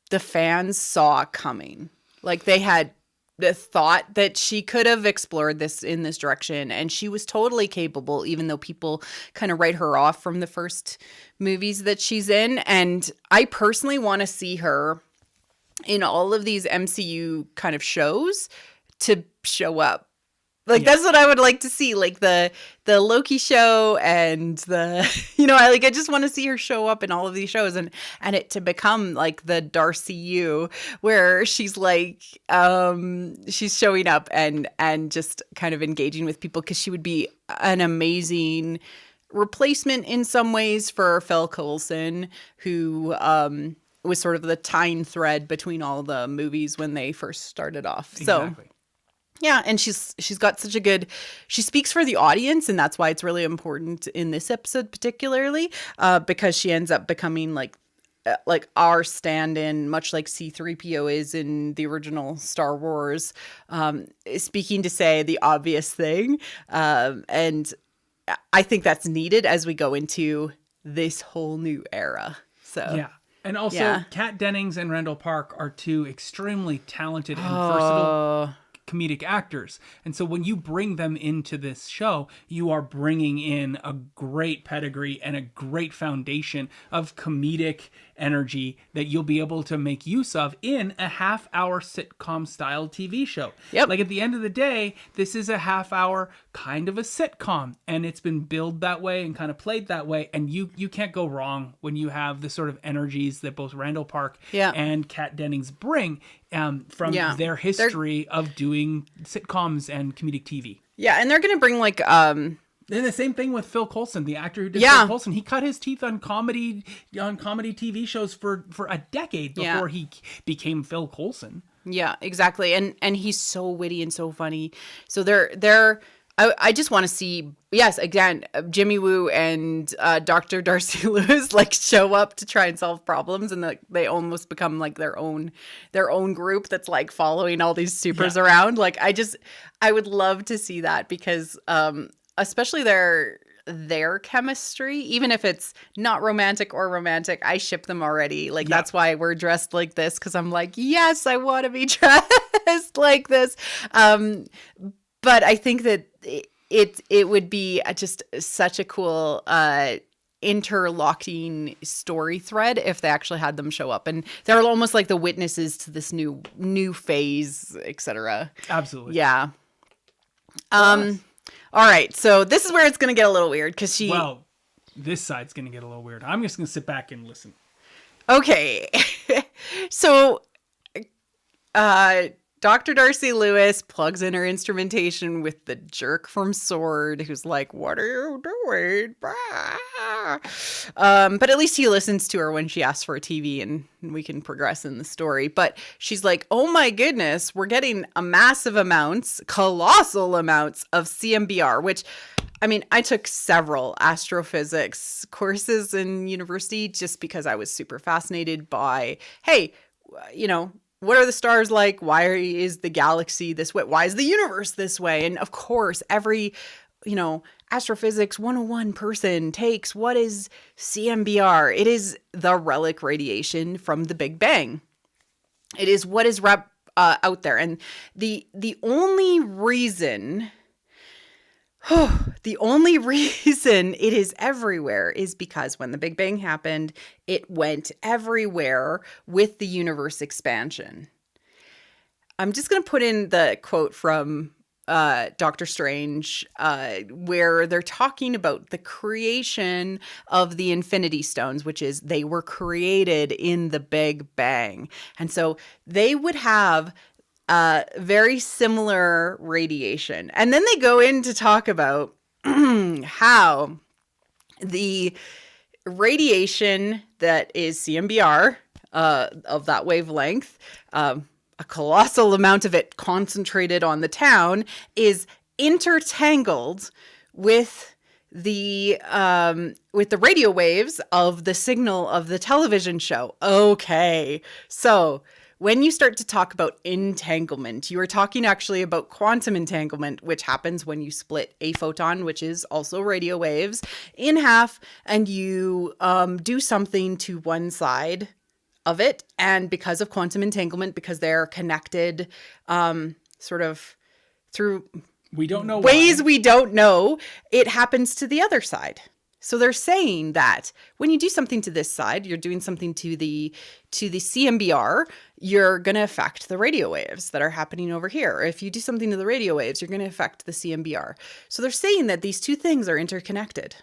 the fans saw coming. Like, they had the thought that she could have explored this in this direction, and she was totally capable, even though people kind of write her off from the first movies that she's in. And I personally want to see her in all of these MCU kind of shows to show up. Like, that's what I would like to see, like the Loki show and the, I just want to see her show up in all of these shows and it to become like the Darcy U, where she's like, she's showing up and just kind of engaging with people, because she would be an amazing replacement in some ways for Phil Coulson, who was sort of the tying thread between all the movies when they first started off. Exactly. So. Yeah, and she's got such a good, she speaks for the audience, and that's why it's really important in this episode particularly, because she ends up becoming like our stand-in, much like C-3PO is in the original Star Wars, speaking to say the obvious thing, and I think that's needed as we go into this whole new era. So yeah. And also, Kat Dennings and Randall Park are two extremely talented and versatile comedic actors. And so when you bring them into this show, you are bringing in a great pedigree and a great foundation of comedic energy that you'll be able to make use of in a half-hour sitcom style TV show. Yep. Like, at the end of the day, this is a half-hour kind of a sitcom, and it's been billed that way and kind of played that way, and you can't go wrong when you have the sort of energies that both Randall Park and Kat Dennings bring from their history of doing sitcoms and comedic TV. Yeah, and they're going to bring like And the same thing with Phil Coulson, the actor who did Phil Coulson. He cut his teeth on comedy TV shows for a decade before he became Phil Coulson. Yeah, exactly. And he's so witty and so funny. So I just want to see, again, Jimmy Woo and Dr. Darcy Lewis like show up to try and solve problems, and they almost become like their own group that's like following all these supers around. Like, I would love to see that, because especially their chemistry, even if it's not romantic or romantic, I ship them already. Like, that's why we're dressed like this, because I'm like, yes, I want to be dressed like this. But I think that it would be just such a cool interlocking story thread if they actually had them show up, and they're almost like the witnesses to this new phase, etc. Absolutely. Yeah. All right, so this is where it's going to get a little weird, because this side's going to get a little weird. I'm just going to sit back and listen. Okay. So, Dr. Darcy Lewis plugs in her instrumentation with the jerk from Sword, who's like, "What are you doing?" But at least he listens to her when she asks for a TV, and we can progress in the story. But she's like, "Oh my goodness, we're getting colossal amounts of CMBR," which, I mean, I took several astrophysics courses in university just because I was super fascinated by, hey, what are the stars like? Why is the galaxy this way? Why is the universe this way? And of course, every, astrophysics 101 person takes, what is CMBR? It is the relic radiation from the Big Bang. It is what is out there. And the only reason it is everywhere is because when the Big Bang happened, it went everywhere with the universe expansion. I'm just going to put in the quote from Doctor Strange, where they're talking about the creation of the Infinity Stones, which is they were created in the Big Bang. And so they would have very similar radiation. And then they go in to talk about how the radiation that is CMBR of that wavelength, a colossal amount of it concentrated on the town, is intertangled with the radio waves of the signal of the television show. Okay, so when you start to talk about entanglement, you are talking actually about quantum entanglement, which happens when you split a photon, which is also radio waves, in half, and you do something to one side of it. And because of quantum entanglement, because they're connected sort of through we don't know ways why. we don't know, it happens to the other side. So they're saying that when you do something to this side, you're doing something to the CMBR, you're going to affect the radio waves that are happening over here. If you do something to the radio waves, you're going to affect the CMBR. So they're saying that these two things are interconnected.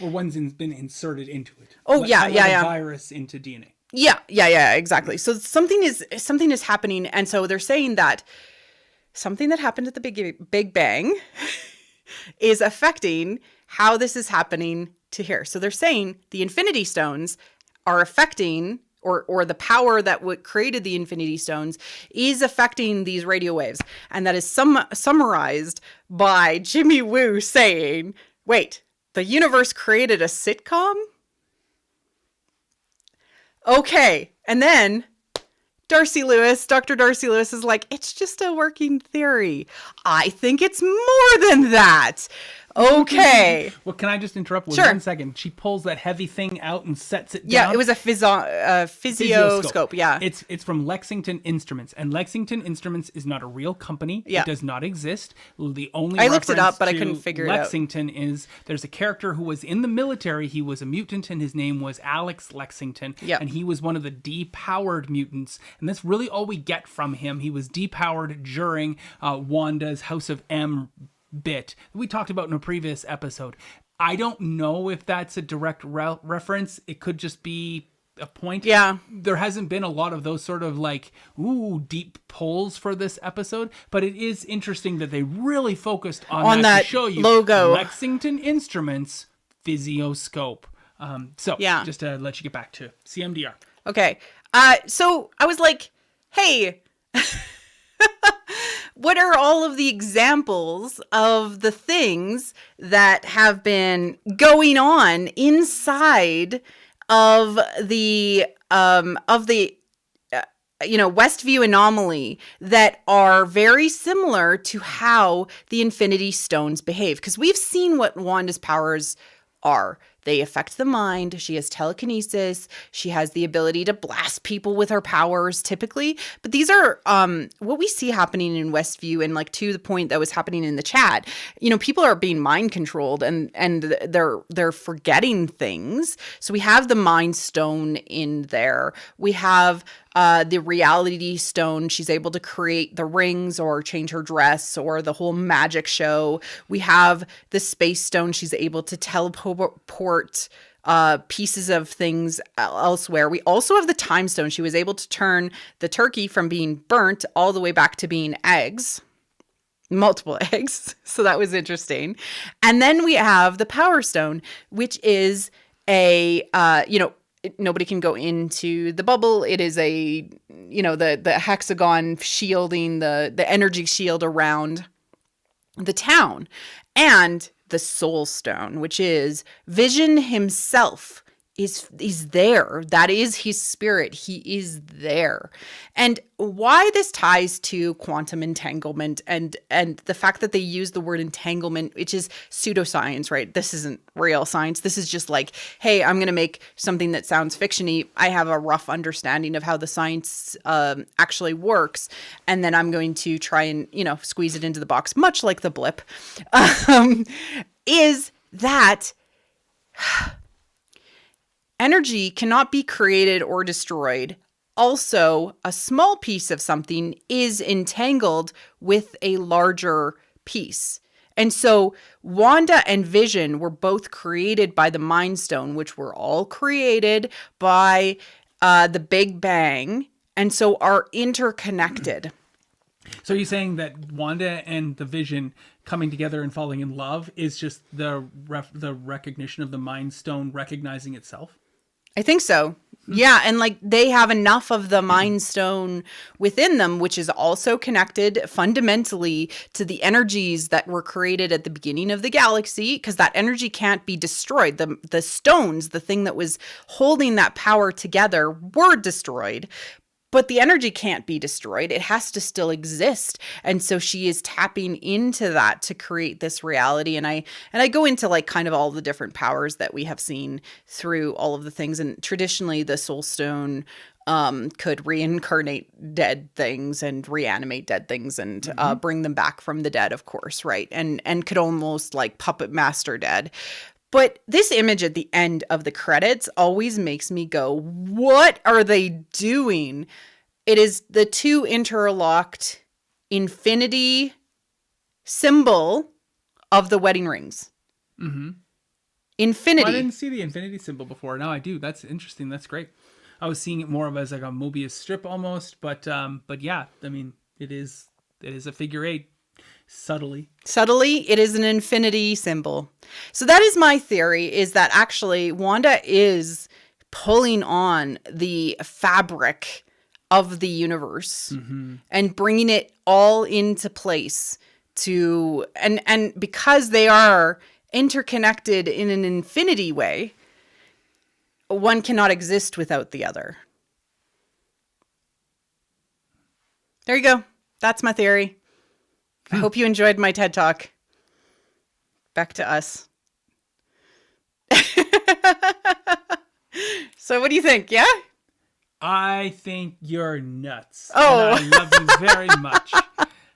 Or one's been inserted into it. Oh, yeah. A virus into DNA. Yeah, exactly. So something is happening, and so they're saying that something that happened at the Big Bang is affecting how this is happening to here. So they're saying the Infinity Stones are affecting, or the power that created the Infinity Stones is affecting these radio waves. And that is summarized by Jimmy Woo saying, wait, the universe created a sitcom? Okay. And then Dr. Darcy Lewis is like, it's just a working theory. I think it's more than that. Okay. Well, can I just interrupt with Sure. 1 second? She pulls that heavy thing out and sets it down. Yeah, it was a physioscope. Yeah. It's from Lexington Instruments, and Lexington Instruments is not a real company. Yeah. It does not exist. The only I looked it reference up, but I to couldn't figure it out. Lexington is there's a character who was in the military. He was a mutant, and his name was Alex Lexington. Yeah. And he was one of the depowered mutants, and that's really all we get from him. He was depowered during Wanda's House of M bit we talked about in a previous episode. I don't know if that's a direct reference. It could just be a point. Yeah. There hasn't been a lot of those sort of like, deep pulls for this episode, but it is interesting that they really focused on that to show you logo. Lexington Instruments Physioscope. Yeah. Just to let you get back to CMDR. Okay. So I was like, hey, what are all of the examples of the things that have been going on inside of the Westview anomaly that are very similar to how the Infinity Stones behave? Because we've seen what Wanda's powers are. They affect the mind. She has telekinesis. She has the ability to blast people with her powers typically. But these are what we see happening in Westview, and like to the point that was happening in the chat. People are being mind controlled and they're forgetting things. So we have the Mind Stone in there. We have the Reality Stone. She's able to create the rings or change her dress or the whole magic show. We have the Space Stone. She's able to teleport pieces of things elsewhere. We also have the Time Stone. She was able to turn the turkey from being burnt all the way back to being eggs. Multiple eggs. So that was interesting. And then we have the Power Stone, which is nobody can go into the bubble. It is the hexagon shielding the energy shield around the town. And the Soul Stone, which is Vision himself, is there. That is his spirit. He is there. And why this ties to quantum entanglement and the fact that they use the word entanglement, which is pseudoscience, right? This isn't real science. This is just like, hey, I'm going to make something that sounds fiction-y. I have a rough understanding of how the science actually works. And then I'm going to try and, squeeze it into the box, much like the blip, is that energy cannot be created or destroyed. Also, a small piece of something is entangled with a larger piece. And so Wanda and Vision were both created by the Mind Stone, which were all created by the Big Bang, and so are interconnected. So you're saying that Wanda and the Vision coming together and falling in love is just the recognition of the Mind Stone recognizing itself? I think so. Yeah, and they have enough of the Mind Stone within them, which is also connected fundamentally to the energies that were created at the beginning of the galaxy, because that energy can't be destroyed. The stones, the thing that was holding that power together, were destroyed. but the energy can't be destroyed. It has to still exist. And so she is tapping into that to create this reality. And I go into like kind of all the different powers that we have seen through all of the things. And traditionally the soul stone could reincarnate dead things and reanimate dead things and bring them back from the dead, of course, right? And could almost like puppet master dead. But this image at the end of the credits always makes me go, what are they doing? It is the two interlocked infinity symbol of the wedding rings. Mm-hmm. Infinity. Well, I didn't see the infinity symbol before. Now I do. That's interesting. That's great. I was seeing it more of as like a Mobius strip almost, but yeah, I mean, it is a figure 8. Subtly, it is an infinity symbol. So that is my theory, is that actually Wanda is pulling on the fabric of the universe and bringing it all into place to, and because they are interconnected in an infinity way, one cannot exist without the other. There you go. That's my theory. I hope you enjoyed my TED Talk. Back to us. So what do you think? Yeah? I think you're nuts. Oh. And I love you very much.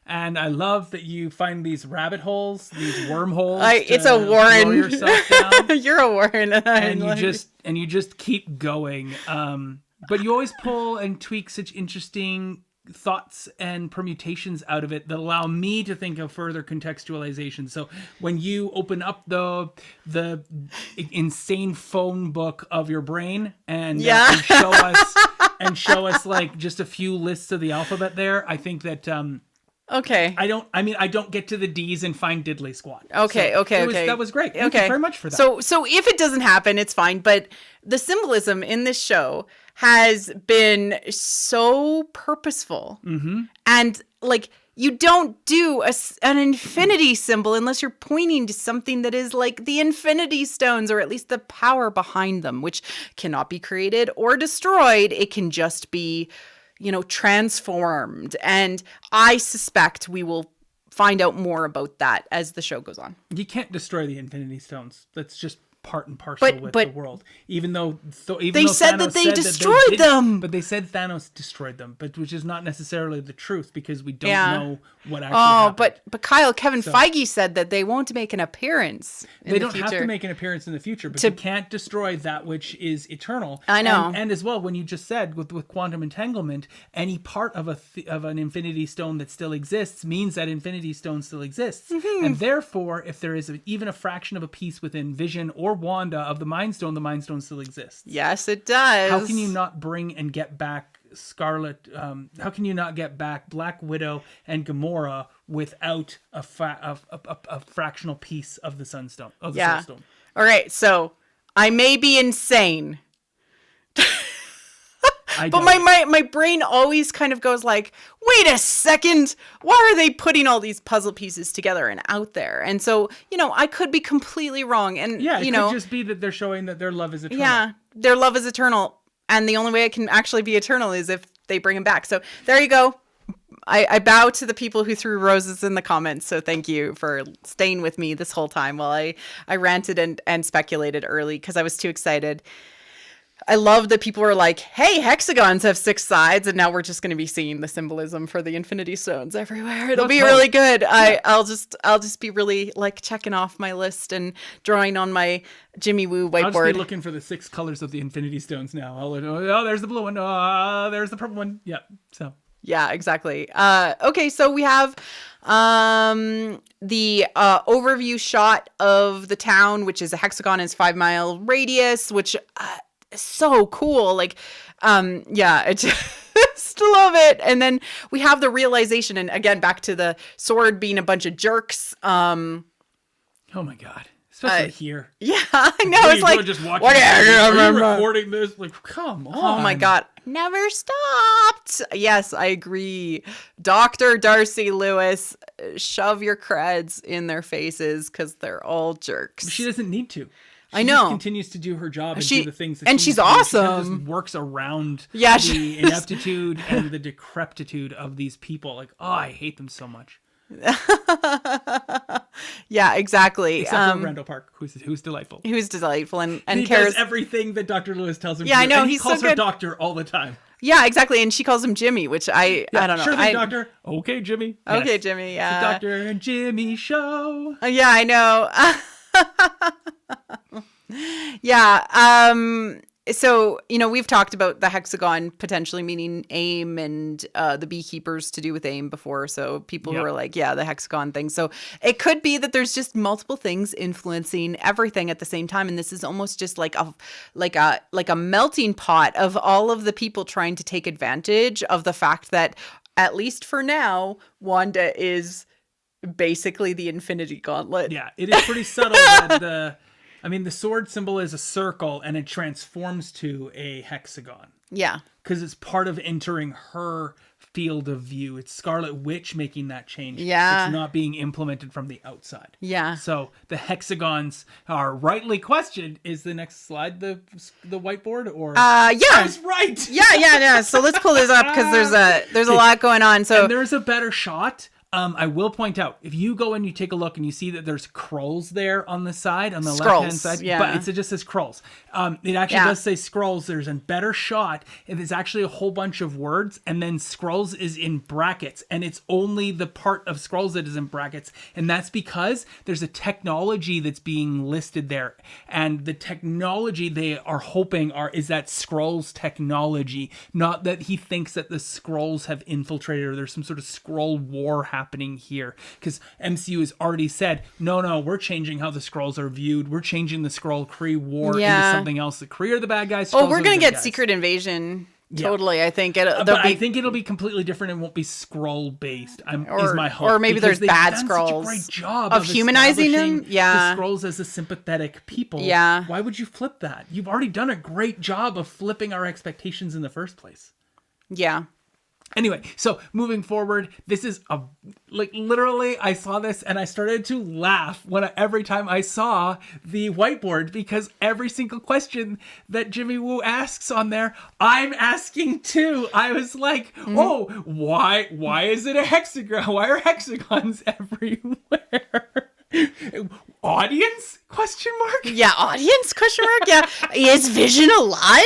And I love that you find these rabbit holes, these wormholes. It's a Warren. Throw yourself down. You're a Warren. And you just keep going. But you always pull and tweak such interesting thoughts and permutations out of it that allow me to think of further contextualization. So when you open up the insane phone book of your brain and show us like just a few lists of the alphabet there, I think that okay. I don't get to the D's and find diddly squat. Okay. That was great. Thank you very much for that. So if it doesn't happen, it's fine. But the symbolism in this show has been so purposeful. And like, you don't do an infinity symbol unless you're pointing to something that is like the infinity stones, or at least the power behind them, which cannot be created or destroyed. It can just be, transformed. And I suspect we will find out more about that as the show goes on. You can't destroy the infinity stones. That's just part and parcel with the world. Even though they said that they destroyed them. But they said Thanos destroyed them, but which is not necessarily the truth, because we don't know what actually happened. But Kyle, Kevin Feige said that they won't make an appearance in the future. They don't have to make an appearance in the future, but you can't destroy that which is eternal. I know. And as well, when you just said with quantum entanglement, any part of an infinity stone that still exists means that infinity stone still exists. And therefore, if there is even a fraction of a piece within Vision or Wanda of the Mind Stone still exists. Yes, it does. How can you not bring and get back Scarlet? How can you not get back Black Widow and Gamora without a fractional piece of the Sunstone, of the Soul Stone? All right, so I may be insane. But my brain always kind of goes like, wait a second, why are they putting all these puzzle pieces together and out there? And so, I could be completely wrong. And, it could just be that they're showing that their love is eternal. Yeah, their love is eternal. And the only way it can actually be eternal is if they bring him back. So there you go. I bow to the people who threw roses in the comments. So thank you for staying with me this whole time while I ranted and speculated early because I was too excited. I love that people were like, hey, hexagons have 6 sides, and now we're just going to be seeing the symbolism for the infinity stones everywhere. It'll be really good. Yeah. I'll just be really like checking off my list and drawing on my Jimmy Woo whiteboard. I'll just be looking for the 6 colors of the infinity stones now. There's the blue one. There's the purple one. Yeah. So. Yeah, exactly. Okay, so we have the overview shot of the town, which is a hexagon in its 5-mile radius, which so cool. Like, I just love it. And then we have the realization, and again, back to the sword being a bunch of jerks. Oh my God. Especially here. Yeah, I know. It's like, just watching are you recording this? Like, come on. Oh my God. Never stopped. Yes, I agree. Dr. Darcy Lewis, shove your creds in their faces because they're all jerks. She doesn't need to. I just know. continues to do her job and She- do the things that and she she's needs to do. She kind of awesome. just works around Yeah, the she- ineptitude and the decrepitude of these people. Like, oh, I hate them so much. Yeah, exactly. Except for Randall Park, who's delightful. Who's delightful and He cares. does everything that Dr. Lewis tells him Yeah, to do. I know, And he he's so calls her good. doctor all the time. Yeah, exactly. And she calls him Jimmy, which I don't know. Sure thing, doctor. Okay, Jimmy. Okay, Yes. Jimmy. The Yeah. Dr. and Jimmy show. Yeah, I know. Yeah. So, we've talked about the hexagon potentially meaning aim and the beekeepers to do with aim before. So people who Yeah. are like, yeah, the hexagon thing. So it could be that there's just multiple things influencing everything at the same time. And this is almost just like a melting pot of all of the people trying to take advantage of the fact that, at least for now, Wanda is basically the Infinity Gauntlet. Yeah, it is pretty subtle that the sword symbol is a circle and it transforms to a hexagon. Yeah. Because it's part of entering her field of view. It's Scarlet Witch making that change. Yeah. It's not being implemented from the outside. Yeah. So the hexagons are rightly questioned. Is the next slide the whiteboard or? Yeah. I was right. Yeah. So let's pull this up because there's a lot going on. So And there's a better shot. I will point out, if you go and you take a look and you see that there's scrolls there on the side, on the left-hand side, yeah. but it just says scrolls. It actually does say scrolls. There's a better shot. It is actually a whole bunch of words, and then scrolls is in brackets, and it's only the part of scrolls that is in brackets, and that's because there's a technology that's being listed there, and the technology they are hoping is that scrolls technology, not that he thinks that the scrolls have infiltrated or there's some sort of scroll war happening here, because MCU has already said no, we're changing how the scrolls are viewed. We're changing the Skrull Kree war into something else. The Kree are the bad guys. Oh, Skrulls we're are the gonna good get guys. Secret Invasion. Yeah. Totally, I think I think it'll be completely different and won't be Skrull based. Is my hope. Or maybe because there's bad they've done Skrulls such a great job of humanizing establishing them. Yeah. the Skrulls as a sympathetic people. Yeah. Why would you flip that? You've already done a great job of flipping our expectations in the first place. Yeah. Anyway, so moving forward, this is literally I saw this and I started to laugh every time I saw the whiteboard, because every single question that Jimmy Woo asks on there, I'm asking too. I was like, oh, why is it a hexagon? Why are hexagons everywhere? Audience? Question mark? Yeah, audience? Question mark? Yeah. Is Vision alive?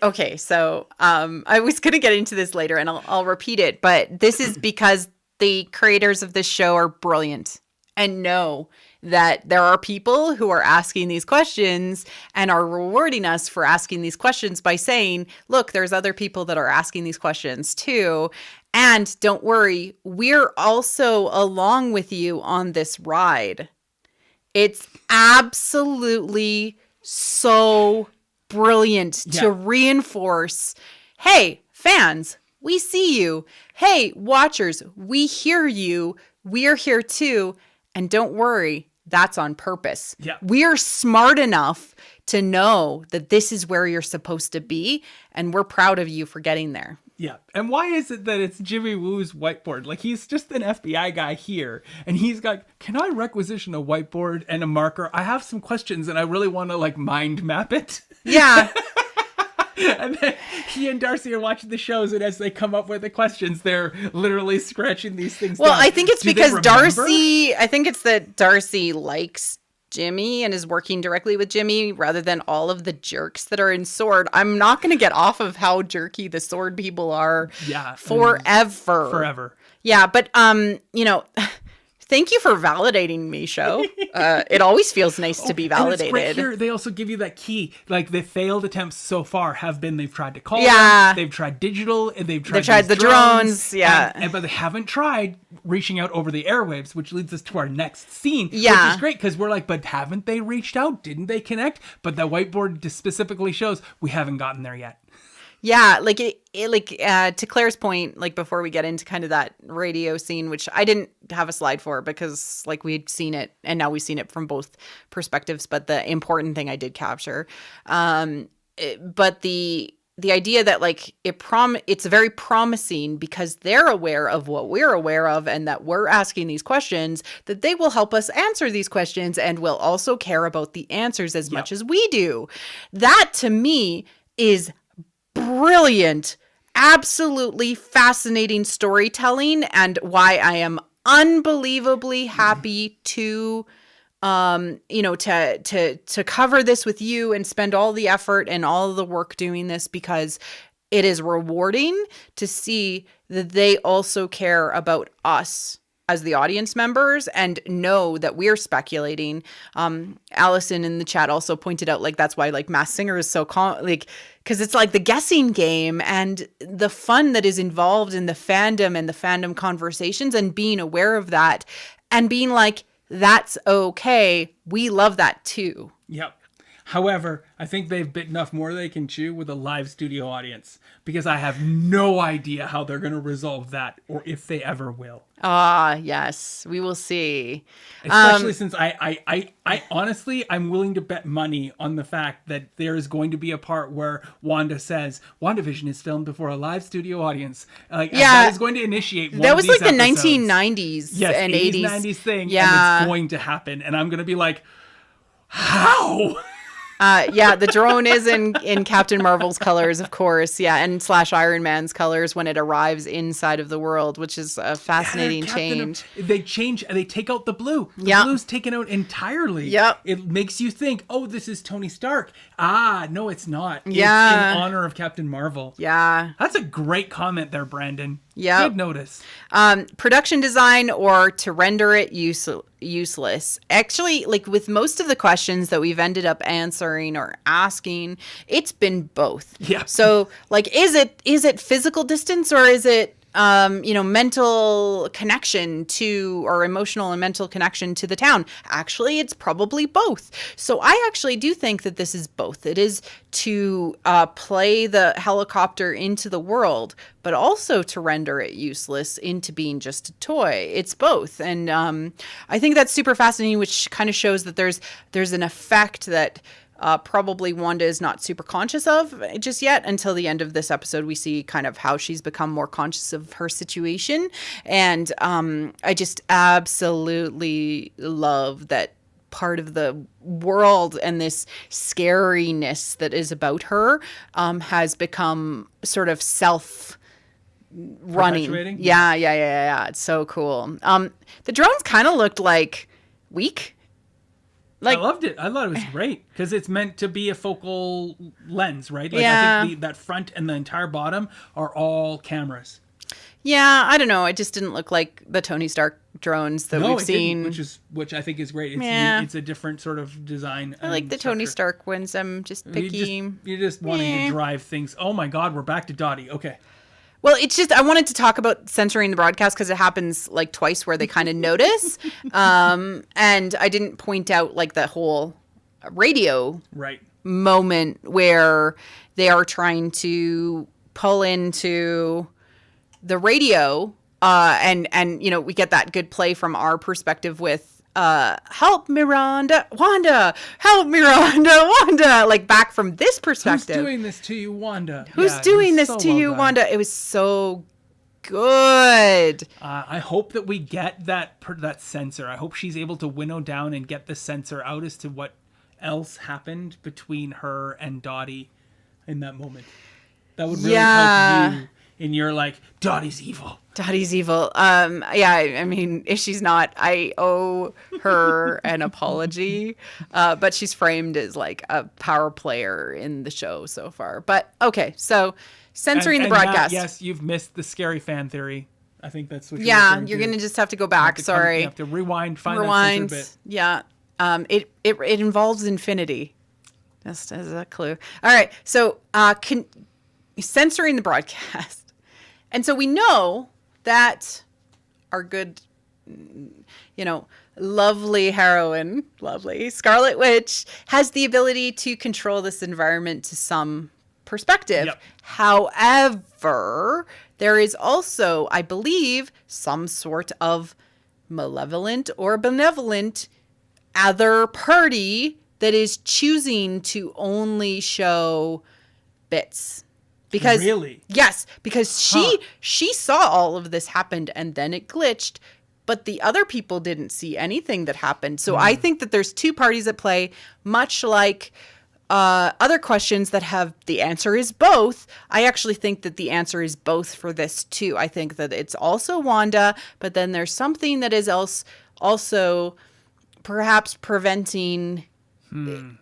Okay, so I was gonna get into this later and I'll repeat it, but this is because the creators of this show are brilliant and know that there are people who are asking these questions and are rewarding us for asking these questions by saying, look, there's other people that are asking these questions too. And don't worry, we're also along with you on this ride. It's absolutely so brilliant to reinforce, hey, fans, we see you. Hey, watchers, we hear you. We're here too. And don't worry, that's on purpose. Yeah. We're smart enough to know that this is where you're supposed to be, and we're proud of you for getting there. Yeah. And why is it that it's Jimmy Woo's whiteboard? Like, he's just an FBI guy here, and he's got, can I requisition a whiteboard and a marker? I have some questions and I really want to mind map it. Yeah. And then he and Darcy are watching the shows, and as they come up with the questions, they're literally scratching these things down. I think it's Do they because remember? I think it's that Darcy likes Jimmy and is working directly with Jimmy rather than all of the jerks that are in Sword. I'm not going to get off of how jerky the Sword people are forever. Yeah, but thank you for validating me, show. It always feels nice to be And it's validated. great here, they also give you that key. Like, the failed attempts so far have been, they've tried to call them, they've tried digital, and they've tried the drones, but they haven't tried reaching out over the airwaves, which leads us to our next scene, which Yeah. is great, because we're like, but haven't they reached out? Didn't they connect? But the whiteboard just specifically shows we haven't gotten there yet. Yeah, to Claire's point, before we get into kind of that radio scene, which I didn't have a slide for because we'd seen it and now we've seen it from both perspectives, but the important thing I did capture. But the the idea that like it's very promising because they're aware of what we're aware of and that we're asking these questions, that they will help us answer these questions and will also care about the answers as much as we do. That to me is brilliant, absolutely fascinating storytelling, and why I am unbelievably happy to to cover this with you and spend all the effort and all the work doing this, because it is rewarding to see that they also care about us as the audience members and know that we're speculating. Allison in the chat also pointed out, like, that's why like Masked Singer is so because it's like the guessing game and the fun that is involved in the fandom and the fandom conversations, and being aware of that and being like, that's okay. We love that too. Yep. However, I think they've bitten off more than they can chew with a live studio audience, because I have no idea how they're going to resolve that, or if they ever will. Yes, we will see. Especially since I honestly, I'm willing to bet money on the fact that there is going to be a part where Wanda says WandaVision is filmed before a live studio audience. That is going to initiate one that was of these like the episodes. 1990s and 80s 90s thing. And it's going to happen, and I'm going to be like, how? The drone is in Captain Marvel's colors, of course. Yeah, and / Iron Man's colors when it arrives inside of the world, which is a fascinating change. They take out the blue. The blue's taken out entirely. Yep. It makes you think, oh, this is Tony Stark. No, it's not. Yeah. It's in honor of Captain Marvel. Yeah. That's a great comment there, Brandon. Yeah. Good notice. Production design, or to render it useless. Actually, like with most of the questions that we've ended up answering or asking, it's been both. Yeah. So like, is it physical distance, or is it mental connection to, or emotional and mental connection to the town? Actually, it's probably both. So I actually do think that this is both. It is to play the helicopter into the world, but also to render it useless into being just a toy. It's both. And I think that's super fascinating, which kind of shows that there's an effect that probably Wanda is not super conscious of just yet. Until the end of this episode, we see kind of how she's become more conscious of her situation. And I just absolutely love that part of the world, and this scariness that is about her has become sort of self-running. Yeah. It's so cool. The drones kind of looked like weak. I loved it. I thought it was great because it's meant to be a focal lens, right? I think that front and the entire bottom are all cameras. Yeah, I don't know. It just didn't look like the Tony Stark drones that we've seen. Which I think is great. It's a different sort of design. I like the Tony Stark ones. I'm just picky. You're just wanting to drive things. Oh my God, we're back to Dottie. Okay. Well, it's just, I wanted to talk about censoring the broadcast because it happens like twice where they kind of notice. And I didn't point out like the whole radio moment where they are trying to pull into the radio. And we get that good play from our perspective with help Miranda, Wanda, help Miranda, Wanda, like back from this perspective. Who's doing this to you, Wanda? Who's doing this to you, Wanda? It was so good. I hope that we get that censor. I hope she's able to winnow down and get the censor out as to what else happened between her and Dottie in that moment. That would really help you. And you're like, Dottie's evil. Dottie's evil. I mean, if she's not, I owe her an apology. But she's framed as like a power player in the show so far. But okay, so censoring the broadcast. Matt, yes, you've missed the scary fan theory. I think that's what you're going to just have to go back. Sorry. You have to rewind, find that censored bit. Yeah. It involves infinity. Just as a clue. All right. So censoring the broadcast. And so we know that our good, lovely heroine, Scarlet Witch, has the ability to control this environment to some perspective. Yep. However, there is also, I believe, some sort of malevolent or benevolent other party that is choosing to only show bits Because really? Yes, because she saw all of this happened and then it glitched, but the other people didn't see anything that happened. So I think that there's two parties at play, much like other questions that have the answer is both. I actually think that the answer is both for this too. I think that it's also Wanda, but then there's something that is also perhaps preventing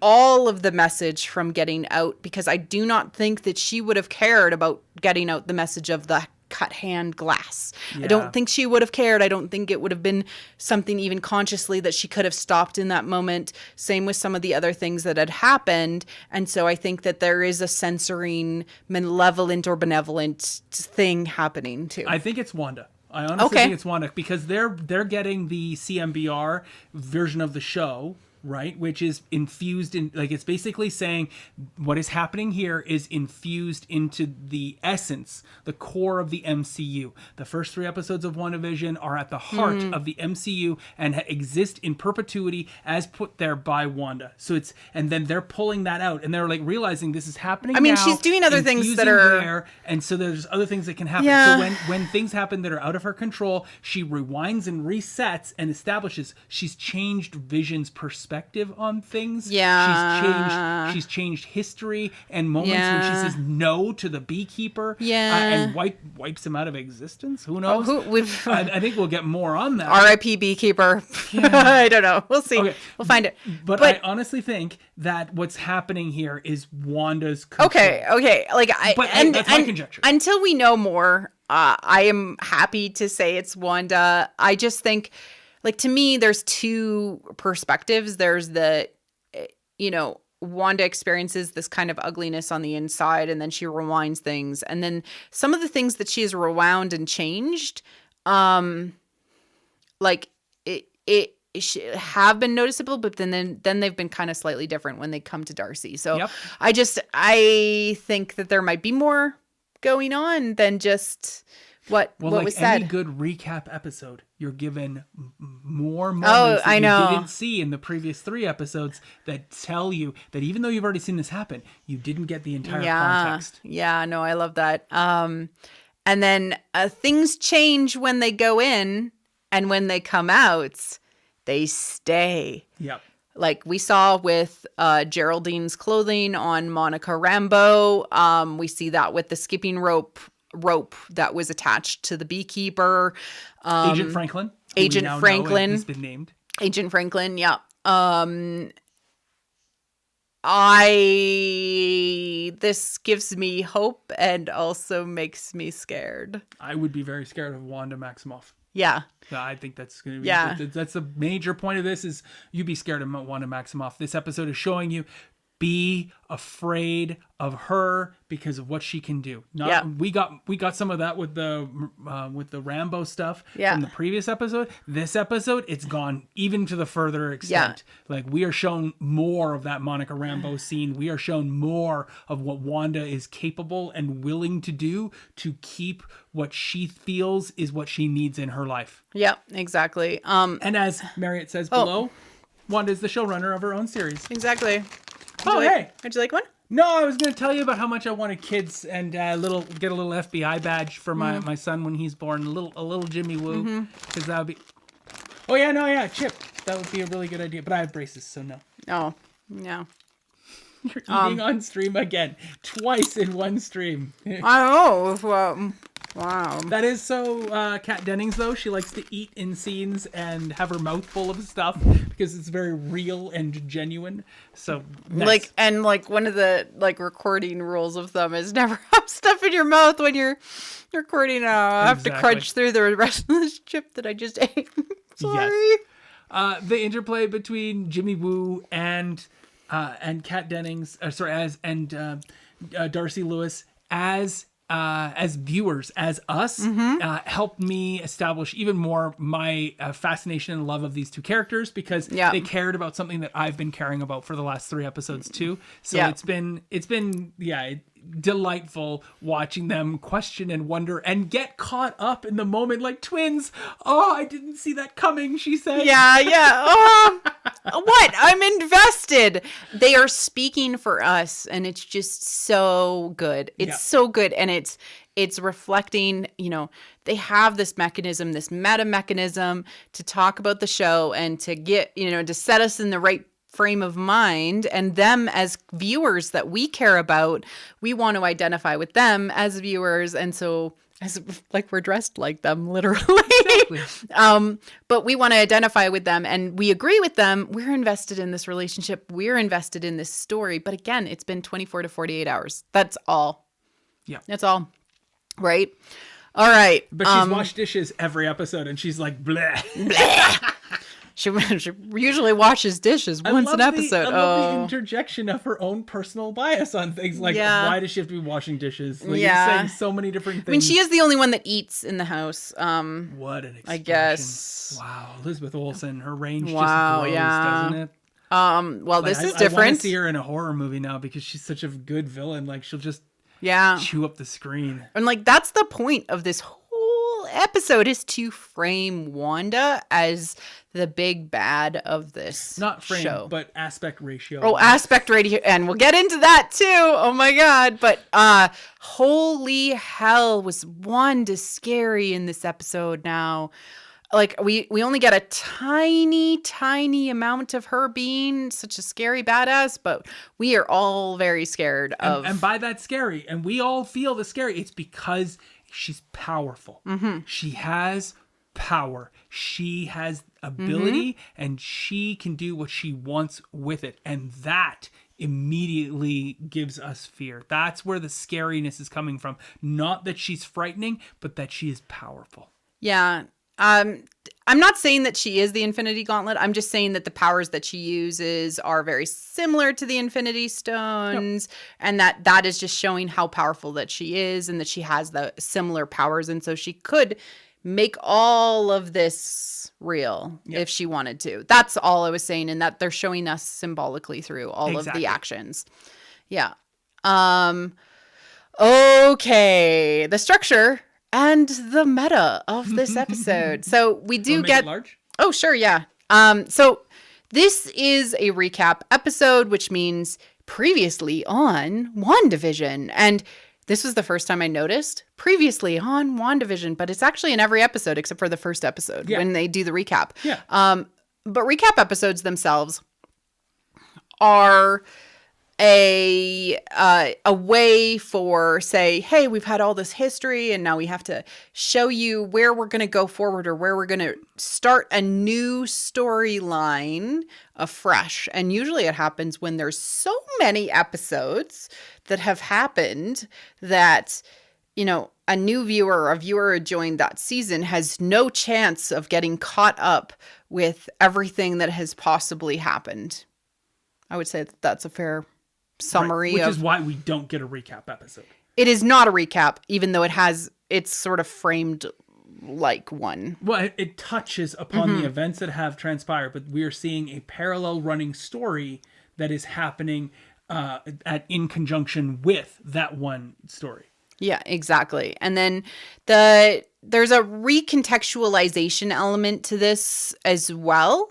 all of the message from getting out, because I do not think that she would have cared about getting out the message of the cut hand glass. I don't think she would have cared. I don't think it would have been something even consciously that she could have stopped in that moment. Same with some of the other things that had happened. And so I think that there is a censoring, malevolent or benevolent thing happening too. I think it's Wanda. I honestly think it's Wanda, because they're getting the CMBR version of the show, right? Which is infused in, like, it's basically saying what is happening here is infused into the essence, the core of the MCU. The first 3 episodes of WandaVision are at the heart of the MCU and exist in perpetuity as put there by Wanda. So it's, and then they're pulling that out and they're like realizing this is happening. I mean, now, she's doing other things that are there, and so there's other things that can happen. Yeah. So when things happen that are out of her control, she rewinds and resets and establishes she's changed Vision's perspective on things. She's changed history and moments when she says no to the beekeeper. And wipes him out of existence. Who knows? I think we'll get more on that. R.I.P. beekeeper. I don't know. We'll see. Okay. We'll find it. But I honestly think that what's happening here is Wanda's control. Okay. Like that's my conjecture. Until we know more, I am happy to say it's Wanda. I just think, like, to me, there's 2 perspectives. There's the, Wanda experiences this kind of ugliness on the inside, and then she rewinds things. And then some of the things that she has rewound and changed, like it have been noticeable, but then they've been kind of slightly different when they come to Darcy. So I think that there might be more going on than just what was said. Any good recap episode, you're given more moments that you didn't see in the previous 3 episodes that tell you that even though you've already seen this happen, you didn't get the entire context. Yeah, no, I love that. And then things change when they go in, and when they come out, they stay. Yep. Like we saw with Geraldine's clothing on Monica Rambeau. We see that with the skipping rope that was attached to the beekeeper. Agent Franklin. He's been named. Agent Franklin, yeah. This gives me hope and also makes me scared. I would be very scared of Wanda Maximoff. Yeah. I think that's going to be, that's the major point of this, is you be scared of Wanda Maximoff. This episode is showing you, be afraid of her because of what she can do. We got some of that with the Rambo stuff from the previous episode. This episode, it's gone even to the further extent. Like, we are shown more of that Monica Rambeau scene. We are shown more of what Wanda is capable and willing to do to keep what she feels is what she needs in her life. Yeah, exactly. And as Marriott says below, Wanda is the showrunner of her own series. Exactly. Hey. Would you like one? No, I was going to tell you about how much I wanted kids and get a little FBI badge for my son when he's born. A little Jimmy Woo. Because that would be... Oh, yeah, Chip. That would be a really good idea. But I have braces, so no. Oh, no. You're eating on stream again. Twice in one stream. I know. Wow. That is so Kat Dennings, though. She likes to eat in scenes and have her mouth full of stuff because it's very real and genuine. So nice. Like one of the recording rules of thumb is never have stuff in your mouth when you're recording. I have to crunch through the rest of this chip that I just ate. Sorry. Yes. The interplay between Jimmy Woo and Kat Dennings, Darcy Lewis as viewers, as us, helped me establish even more my fascination and love of these 2 characters, because they cared about something that I've been caring about for the last 3 episodes too. So it's been delightful watching them question and wonder and get caught up in the moment like twins. Oh, I didn't see that coming, she said. Yeah. Oh, What? I'm invested. They are speaking for us, and it's just so good. It's so good, and it's reflecting, they have this mechanism, this meta mechanism to talk about the show and to get, to set us in the right frame of mind, and them as viewers that we care about, we want to identify with them as viewers, and so we're dressed like them, literally. Exactly. But we want to identify with them, and we agree with them. We're invested in this relationship. We're invested in this story. But again, it's been 24 to 48 hours. That's all. Yeah. That's all. Right? All right. But she's washed dishes every episode, and she's like, bleh. Bleh. She usually washes dishes once an episode. I love the interjection of her own personal bias on things. Like, why does she have to be washing dishes? Like, you're saying so many different things. I mean, she is the only one that eats in the house. What an expression. I guess. Wow. Elizabeth Olsen, her range just grows, doesn't it? Well, this is different. I want to see her in a horror movie now because she's such a good villain. Like, she'll just chew up the screen. And, that's the point of this whole episode, is to frame Wanda as the big bad of this Not frame, show. but aspect ratio. Oh, aspect ratio. And we'll get into that too. Oh my God. But holy hell, was Wanda scary in this episode now. Like, we only get a tiny amount of her being such a scary badass, but we are all very scared of. And by that scary, and we all feel the scary, it's because she's powerful. Mm-hmm. She has power. She has ability, and she can do what she wants with it. And that immediately gives us fear. That's where the scariness is coming from. Not that she's frightening, but that she is powerful. Yeah. I'm not saying that she is the Infinity Gauntlet. I'm just saying that the powers that she uses are very similar to the Infinity Stones, and that is just showing how powerful that she is, and that she has the similar powers, and so she could make all of this real if she wanted to. That's all I was saying, and that they're showing us symbolically through all of the actions. Yeah. Okay. The structure and the meta of this episode. So we do get... large? Oh, sure, yeah. So this is a recap episode, which means previously on WandaVision. And this was the first time I noticed previously on WandaVision, but it's actually in every episode except for the first episode when they do the recap. Yeah. But recap episodes themselves are a way for, say, hey, we've had all this history and now we have to show you where we're going to go forward, or where we're going to start a new storyline afresh. And usually it happens when there's so many episodes that have happened that, a new viewer or a viewer who joined that season has no chance of getting caught up with everything that has possibly happened. I would say that that's a fair summary. Which is why we don't get a recap episode. It is not a recap, even though it's sort of framed like one. Well, it touches upon the events that have transpired, but we are seeing a parallel running story that is happening in conjunction with that one story. Yeah, exactly. And then there's a recontextualization element to this as well,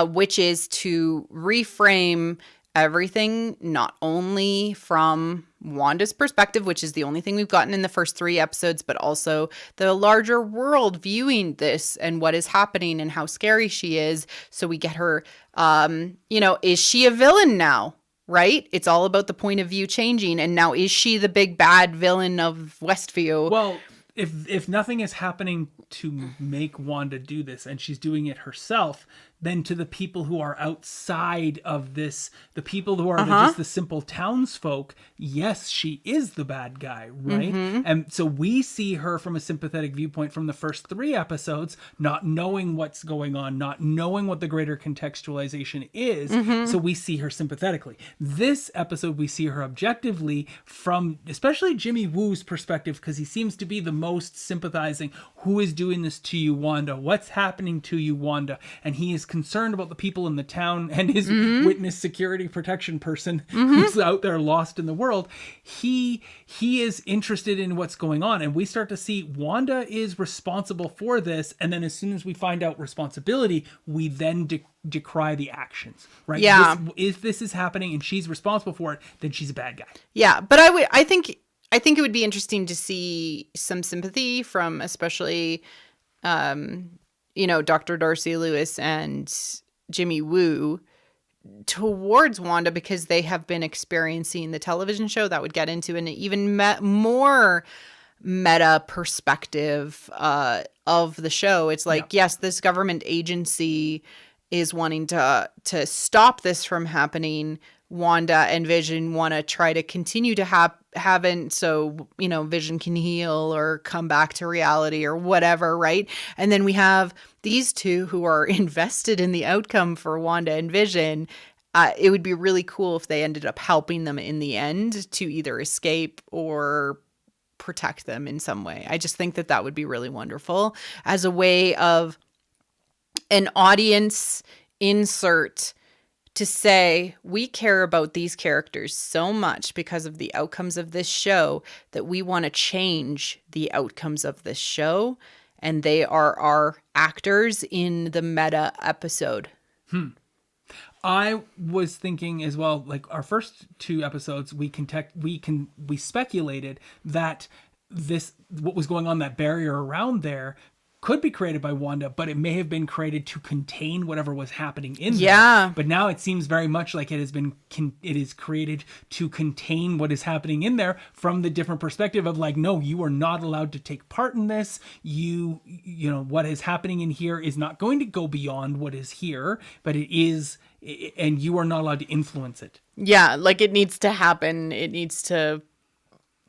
which is to reframe everything, not only from Wanda's perspective, which is the only thing we've gotten in the first 3 episodes, but also the larger world viewing this and what is happening and how scary she is. So we get her, is she a villain now? Right? It's all about the point of view changing. And now, is she the big bad villain of Westview? Well, if nothing is happening to make Wanda do this, and she's doing it herself, then to the people who are outside of this, the people who are just the simple townsfolk, yes, she is the bad guy, right? And so we see her from a sympathetic viewpoint from the first 3 episodes, not knowing what's going on, not knowing what the greater contextualization is. So we see her sympathetically. This episode, we see her objectively from especially Jimmy Woo's perspective, because he seems to be the most sympathizing. Who is doing this to you, Wanda? What's happening to you, Wanda? And he is concerned about the people in the town, and his witness security protection person who's out there lost in the world. He is interested in what's going on, and we start to see Wanda is responsible for this, and then as soon as we find out responsibility, we then decry the actions, right? Yeah. If this is happening and she's responsible for it, then she's a bad guy. Yeah, but I think it would be interesting to see some sympathy from especially Dr. Darcy Lewis and Jimmy Woo towards Wanda, because they have been experiencing the television show that would get into an even more meta perspective of the show. It's like, yes, this government agency is wanting to stop this from happening. Wanda and Vision want to try to continue to have it so, Vision can heal or come back to reality or whatever, right? And then we have these two who are invested in the outcome for Wanda and Vision. It would be really cool if they ended up helping them in the end to either escape or protect them in some way. I just think that would be really wonderful as a way of an audience insert to say, we care about these characters so much because of the outcomes of this show that we want to change the outcomes of this show. And they are our actors in the meta episode. I was thinking as well, like our first two episodes, we speculated that what was going on, that barrier around there, could be created by Wanda, but it may have been created to contain whatever was happening in there. Yeah. But now it seems very much like it is created to contain what is happening in there from the different perspective of like, no, you are not allowed to take part in this. You know, what is happening in here is not going to go beyond what is here, but it is, and you are not allowed to influence it. Yeah, like it needs to happen. It needs to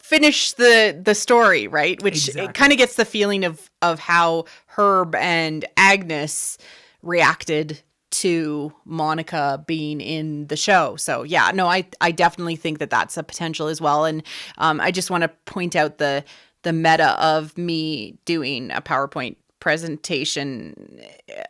finish the story, right? Which It kind of gets the feeling of how Herb and Agnes reacted to Monica being in the show. So yeah, no, I definitely think that that's a potential as well. And I just want to point out the meta of me doing a PowerPoint presentation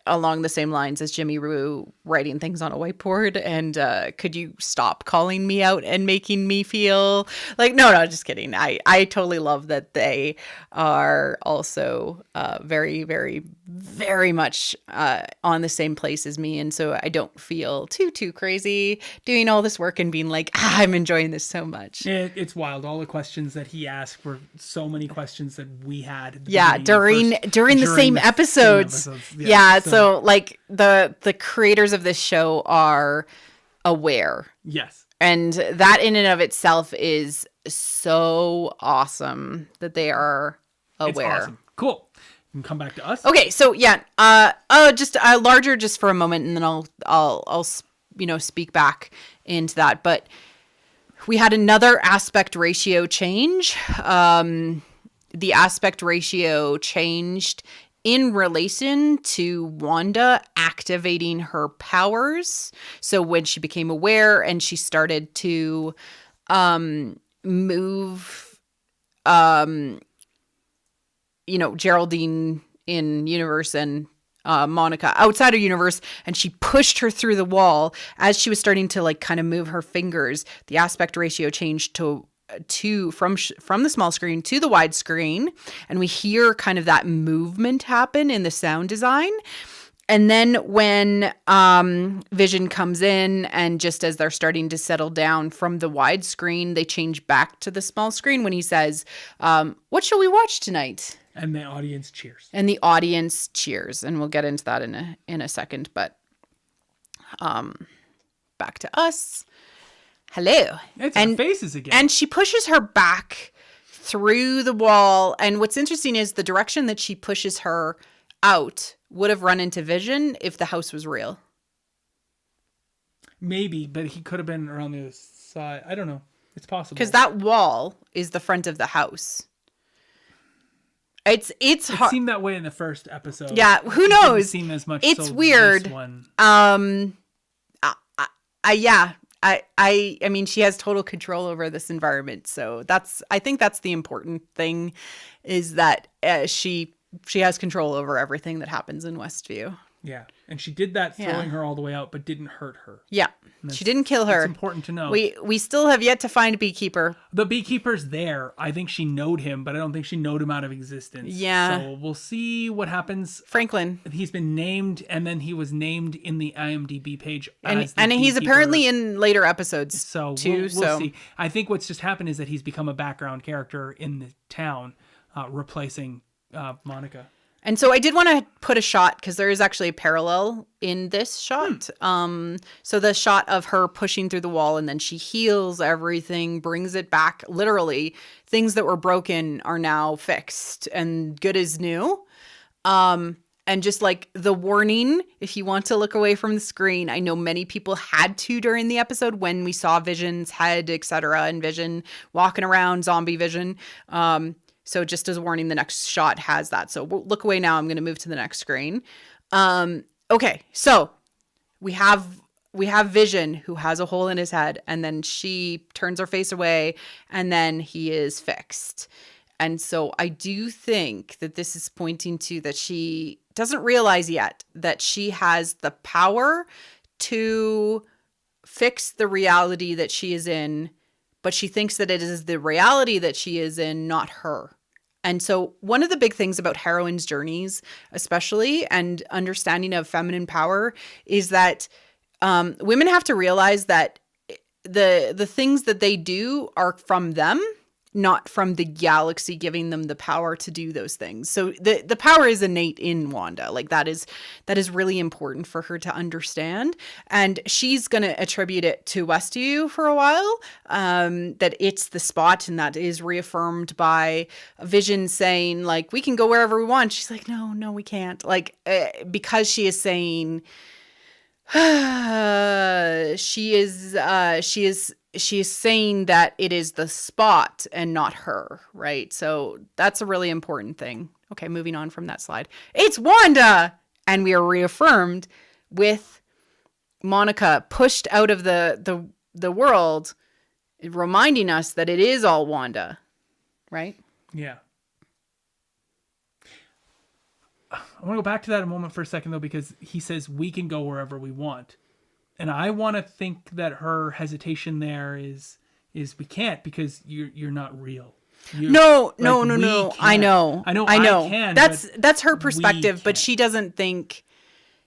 along the same lines as Jimmy Woo writing things on a whiteboard, and could you stop calling me out and making me feel like, no, just kidding. I totally love that they are also very, very, very much on the same place as me, and so I don't feel too crazy doing all this work and being like, I'm enjoying this so much. It's wild. All the questions that he asked were so many questions that we had at the during the same episodes. Yeah, so like the creators of this show are aware. Yes. And that in and of itself is so awesome that they are aware. It's awesome. Cool. You can come back to us. Okay, so yeah, just larger just for a moment, and then I'll speak back into that. But we had another aspect ratio change. The aspect ratio changed in relation to Wanda activating her powers. So when she became aware and she started to move, Geraldine in universe and Monica outside of universe, and she pushed her through the wall, as she was starting to like kind of move her fingers, the aspect ratio changed from the small screen to the wide screen, and we hear kind of that movement happen in the sound design. And then when Vision comes in, and just as they're starting to settle down from the wide screen, they change back to the small screen when he says, what shall we watch tonight? And the audience cheers. And the audience cheers. And we'll get into that in a second. But back to us. Hello. It's her faces again. And she pushes her back through the wall. And what's interesting is the direction that she pushes her out would have run into Vision if the house was real. Maybe, but he could have been around the other side. I don't know. It's possible. Because that wall is the front of the house. It seemed that way in the first episode. Yeah, who knows? It seemed as much. It's so weird. This one. Yeah. I mean, she has total control over this environment. So I think that's the important thing, is that she has control over everything that happens in Westview. Yeah. And she did that throwing her all the way out, but didn't hurt her. Yeah. She didn't kill her. It's important to know. We still have yet to find a beekeeper. The beekeeper's there. I think she knowed him, but I don't think she knowed him out of existence. Yeah. So we'll see what happens. Franklin. He's been named, and then he was named in the IMDb page And as the he's beekeeper. apparently in later episodes So too. we'll see. I think what's just happened is that he's become a background character in the town, replacing Monica. And so I did want to put a shot, because there is actually a parallel in this shot. So the shot of her pushing through the wall, and then she heals everything, brings it back. Literally, things that were broken are now fixed and good as new. And just like the warning, if you want to look away from the screen, I know many people had to during the episode when we saw Vision's head, etc., and Vision walking around, zombie Vision. So just as a warning, the next shot has that. So we'll look away now. I'm going to move to the next screen. Okay, so we have Vision, who has a hole in his head, and then she turns her face away, and then he is fixed. And so I do think that this is pointing to that she doesn't realize yet that she has the power to fix the reality that she is in, but she thinks that it is the reality that she is in, not her. And so one of the big things about heroines' journeys, especially, and understanding of feminine power, is that women have to realize that the things that they do are from them, not from the galaxy giving them the power to do those things. So the power is innate in Wanda. Like that is really important for her to understand. And she's going to attribute it to Westview for a while, that it's the spot, and that is reaffirmed by Vision saying, like, we can go wherever we want. She's like, no, we can't. Like, because she is saying, she is saying that it is the spot and not her, right? So that's a really important thing. Okay, moving on from that slide. It's Wanda! And we are reaffirmed with Monica pushed out of the world, reminding us that it is all Wanda, right? Yeah. I want to go back to that a moment for a second, though, because he says we can go wherever we want. And I want to think that her hesitation there is we can't, because you're not real. No. Can't. I know. I can. That's her perspective, but she doesn't think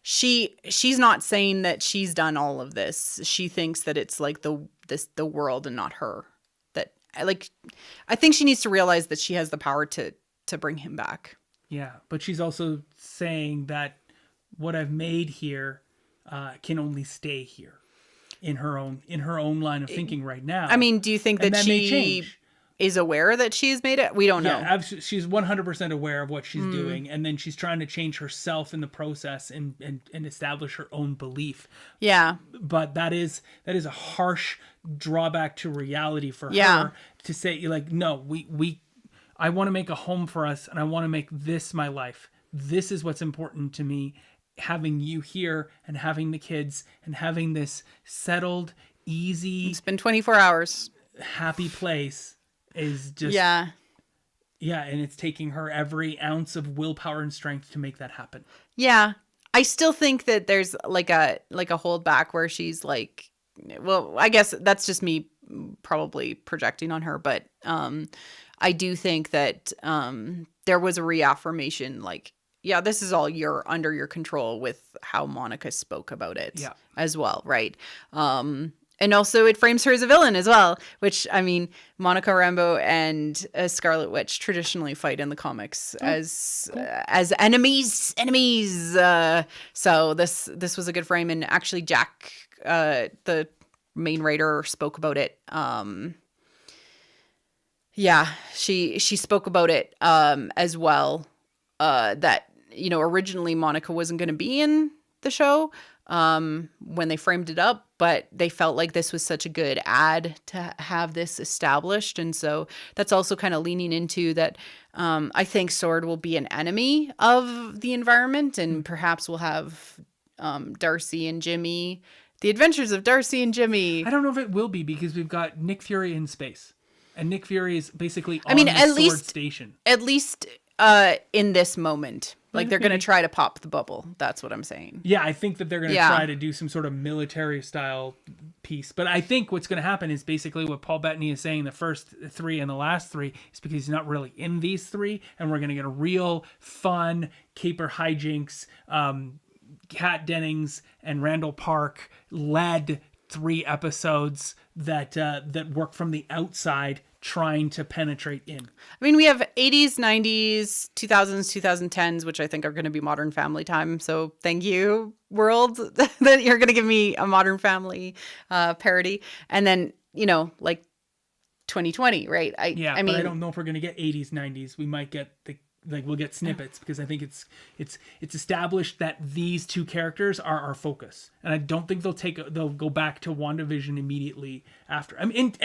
she's not saying that she's done all of this. She thinks that it's like the world and not her. That I think she needs to realize that she has the power to bring him back. Yeah, but she's also saying that what I've made here can only stay here in her own line of thinking right now. I mean, do you think that she is aware that she's made it? We don't know. Yeah, she's 100% aware of what she's doing, and then she's trying to change herself in the process and establish her own belief. Yeah. But that is a harsh drawback to reality for her to say, like, no, I want to make a home for us, and I want to make this my life. This is what's important to me. Having you here and having the kids and having this settled, easy, it's been 24 hours, happy place is just and it's taking her every ounce of willpower and strength to make that happen. Yeah, I still think that there's like a holdback where she's like, well, I guess that's just me probably projecting on her, but I do think that there was a reaffirmation, like, yeah, this is all under your control, with how Monica spoke about it as well, right? And also it frames her as a villain as well, which, I mean, Monica Rambeau and Scarlet Witch traditionally fight in the comics as enemies. So this was a good frame, and actually Jack, the main writer, spoke about it. She spoke about it as well, that, you know, originally Monica wasn't going to be in the show when they framed it up, but they felt like this was such a good ad to have this established. And so that's also kind of leaning into that. I think Sword will be an enemy of the environment, and perhaps we'll have Darcy and Jimmy The Adventures of Darcy and Jimmy. I don't know if it will be, because we've got Nick Fury in space. And Nick Fury is basically on the Sword Station. At least in this moment. Like, they're going to try to pop the bubble. That's what I'm saying. Yeah, I think that they're going to try to do some sort of military-style piece. But I think what's going to happen is basically what Paul Bettany is saying, the first 3 and the last 3, is because he's not really in these 3, and we're going to get a real fun caper hijinks, Kat Dennings and Randall Park led 3 episodes that work from the outside, trying to penetrate in. I mean, we have 80s, 90s, 2000s, 2010s, which I think are going to be Modern Family time. So thank you, world, that you're going to give me a Modern Family parody. And then, like 2020, right? I mean, but I don't know if we're going to get 80s, 90s. We might get we'll get snippets, because I think it's established that these 2 characters are our focus, and I don't think they'll go back to WandaVision immediately after. I mean,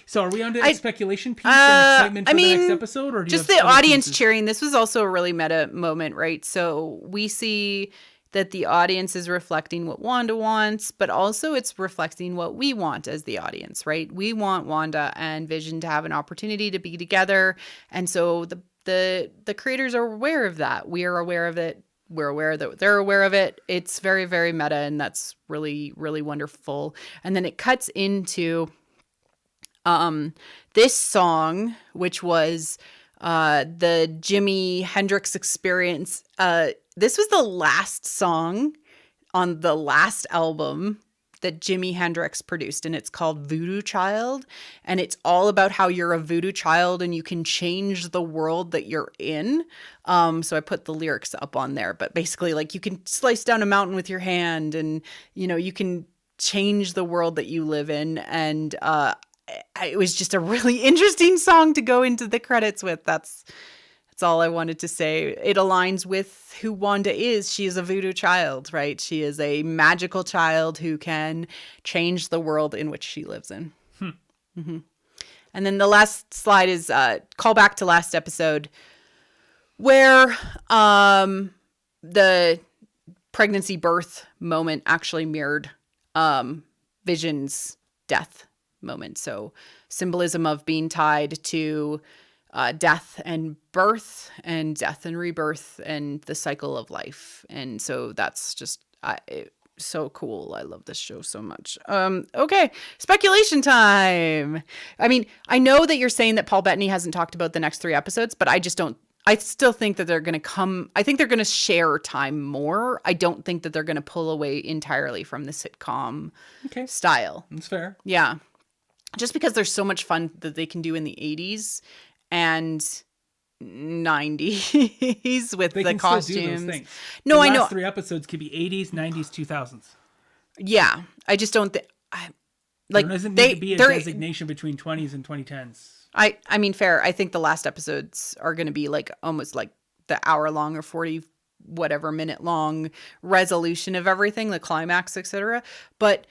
so are we on to the speculation piece and excitement for the next episode, or just the audience cheering? This was also a really meta moment, right? So we see that the audience is reflecting what Wanda wants, but also it's reflecting what we want as the audience, right? We want Wanda and Vision to have an opportunity to be together, and so the creators are aware of that. We are aware of it. We're aware that they're aware of it. It's very, very meta, and that's really, really wonderful. And then it cuts into this song, which was the Jimi Hendrix Experience. This was the last song on the last album that Jimi Hendrix produced, and it's called Voodoo Child, and it's all about how you're a voodoo child and you can change the world that you're in. So I put the lyrics up on there, but basically, like, you can slice down a mountain with your hand, and you can change the world that you live in. And it was just a really interesting song to go into the credits with. That's all I wanted to say. It aligns with who Wanda is. She is a voodoo child, right? She is a magical child who can change the world in which she lives in. Mm-hmm. And then the last slide is call back to last episode, where the pregnancy birth moment actually mirrored Vision's death moment. So symbolism of being tied to death and birth, and death and rebirth, and the cycle of life. And so that's just so cool. I love this show so much. Okay, speculation time. I mean, I know that you're saying that Paul Bettany hasn't talked about the next 3 episodes, but I still think that they're going to come. I think they're going to share time more. I don't think that they're going to pull away entirely from the sitcom style. That's fair. Yeah. Just because there's so much fun that they can do in the 80s and 90s with they the can costumes. Still do those things. No, the I know. Last 3 episodes could be 80s, 90s, 2000s. Yeah, I just don't think. There doesn't need to be a designation between 20s and 2010s. I mean, fair. I think the last episodes are going to be like almost like the hour long or 40 whatever minute long resolution of everything, the climax, etc. But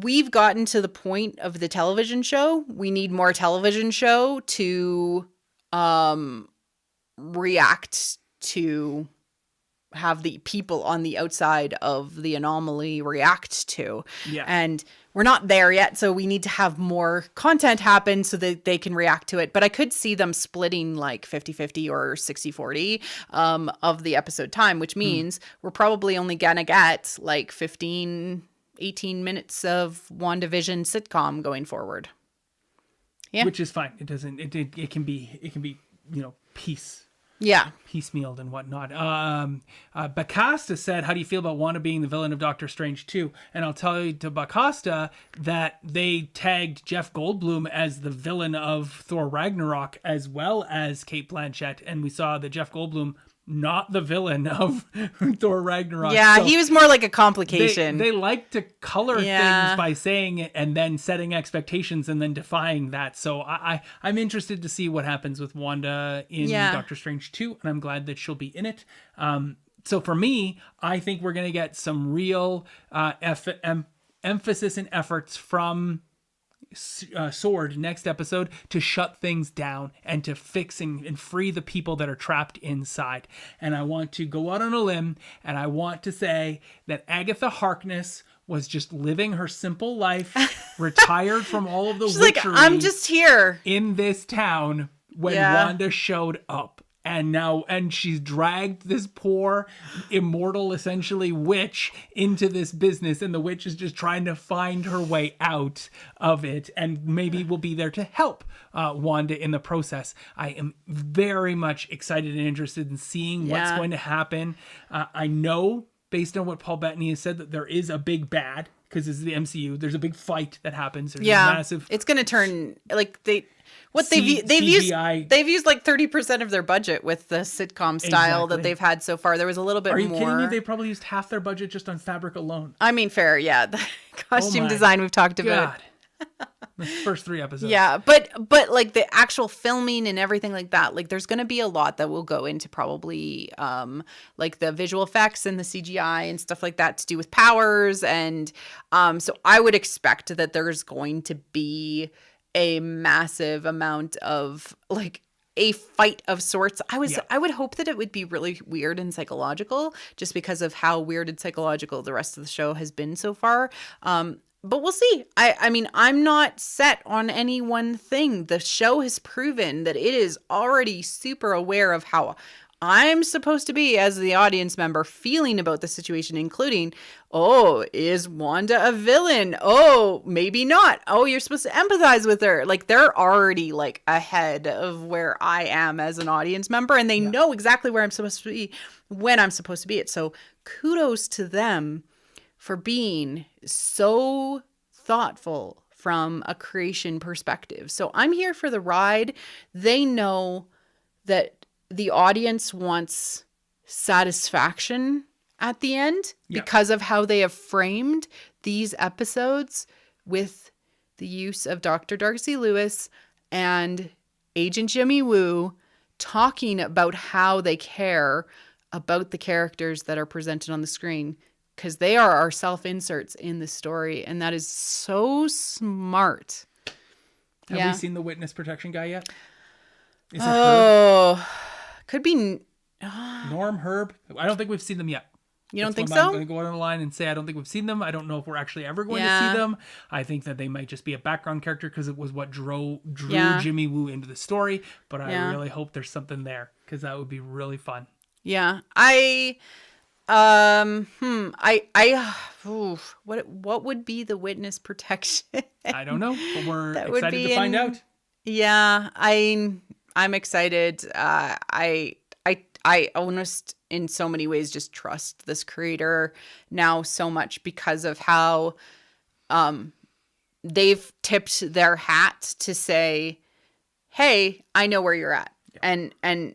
we've gotten to the point of the television show. We need more television show to react to, have the people on the outside of the anomaly react to. Yeah. And we're not there yet, so we need to have more content happen so that they can react to it. But I could see them splitting like 50-50 or 60-40 of the episode time, which means we're probably only gonna get like 15 18 minutes of WandaVision sitcom going forward. Yeah. Which is fine. It doesn't, it can be, piecemealed and whatnot. Bacasta said, how do you feel about Wanda being the villain of Doctor Strange 2? And I'll tell you to Bacasta that they tagged Jeff Goldblum as the villain of Thor Ragnarok as well as Cate Blanchett. And we saw that Jeff Goldblum, not the villain of Thor Ragnarok. Yeah, so he was more like a complication. They like to color things by saying it and then setting expectations and then defying that. So I'm interested to see what happens with Wanda in Doctor Strange 2, and I'm glad that she'll be in it. So for me, I think we're going to get some real emphasis and efforts from Sword next episode to shut things down and to fixing and free the people that are trapped inside. And I want to go out on a limb and I want to say that Agatha Harkness was just living her simple life, retired from all of the She's witchery like, I'm just here. in this town when Wanda showed up. And she's dragged this poor, immortal, essentially, witch into this business. And the witch is just trying to find her way out of it. And maybe will be there to help Wanda in the process. I am very much excited and interested in seeing what's going to happen. I know, based on what Paul Bettany has said, that there is a big bad. Because this is the MCU. There's a big fight that happens. There's a massive... It's going to turn... Like, they've used like 30% of their budget with the sitcom style that they've had so far. There was a little bit more. Are you kidding me? They probably used half their budget just on fabric alone. I mean, fair, yeah. The costume design we've talked about. The first 3 episodes. Yeah, but like the actual filming and everything like that, like there's going to be a lot that will go into probably like the visual effects and the CGI and stuff like that to do with powers. And so I would expect that there's going to be a massive amount of like a fight of sorts. I would hope that it would be really weird and psychological just because of how weird and psychological the rest of the show has been so far. But we'll see. I mean, I'm not set on any one thing. The show has proven that it is already super aware of how I'm supposed to be as the audience member feeling about the situation, including, oh, is Wanda a villain? Oh, maybe not. Oh, you're supposed to empathize with her. Like, they're already like ahead of where I am as an audience member, and they know exactly where I'm supposed to be when I'm supposed to be it. So kudos to them for being so thoughtful from a creation perspective. So I'm here for the ride. They know that the audience wants satisfaction at the end because of how they have framed these episodes with the use of Dr. Darcy Lewis and Agent Jimmy Woo talking about how they care about the characters that are presented on the screen. Because they are our self-inserts in the story. And that is so smart. Have we seen the witness protection guy yet? Is it Herb? Could be... Norm, Herb? I don't think we've seen them yet. You don't think so? I'm going to go on the line and say I don't think we've seen them. I don't know if we're actually ever going to see them. I think that they might just be a background character because it was what drew Jimmy Woo into the story. But I really hope there's something there because that would be really fun. Yeah. What would be the witness protection? I don't know, but we're excited to find out. Yeah, I'm excited. I almost in so many ways just trust this creator now so much because of how they've tipped their hat to say, hey, I know where you're at. Yeah. And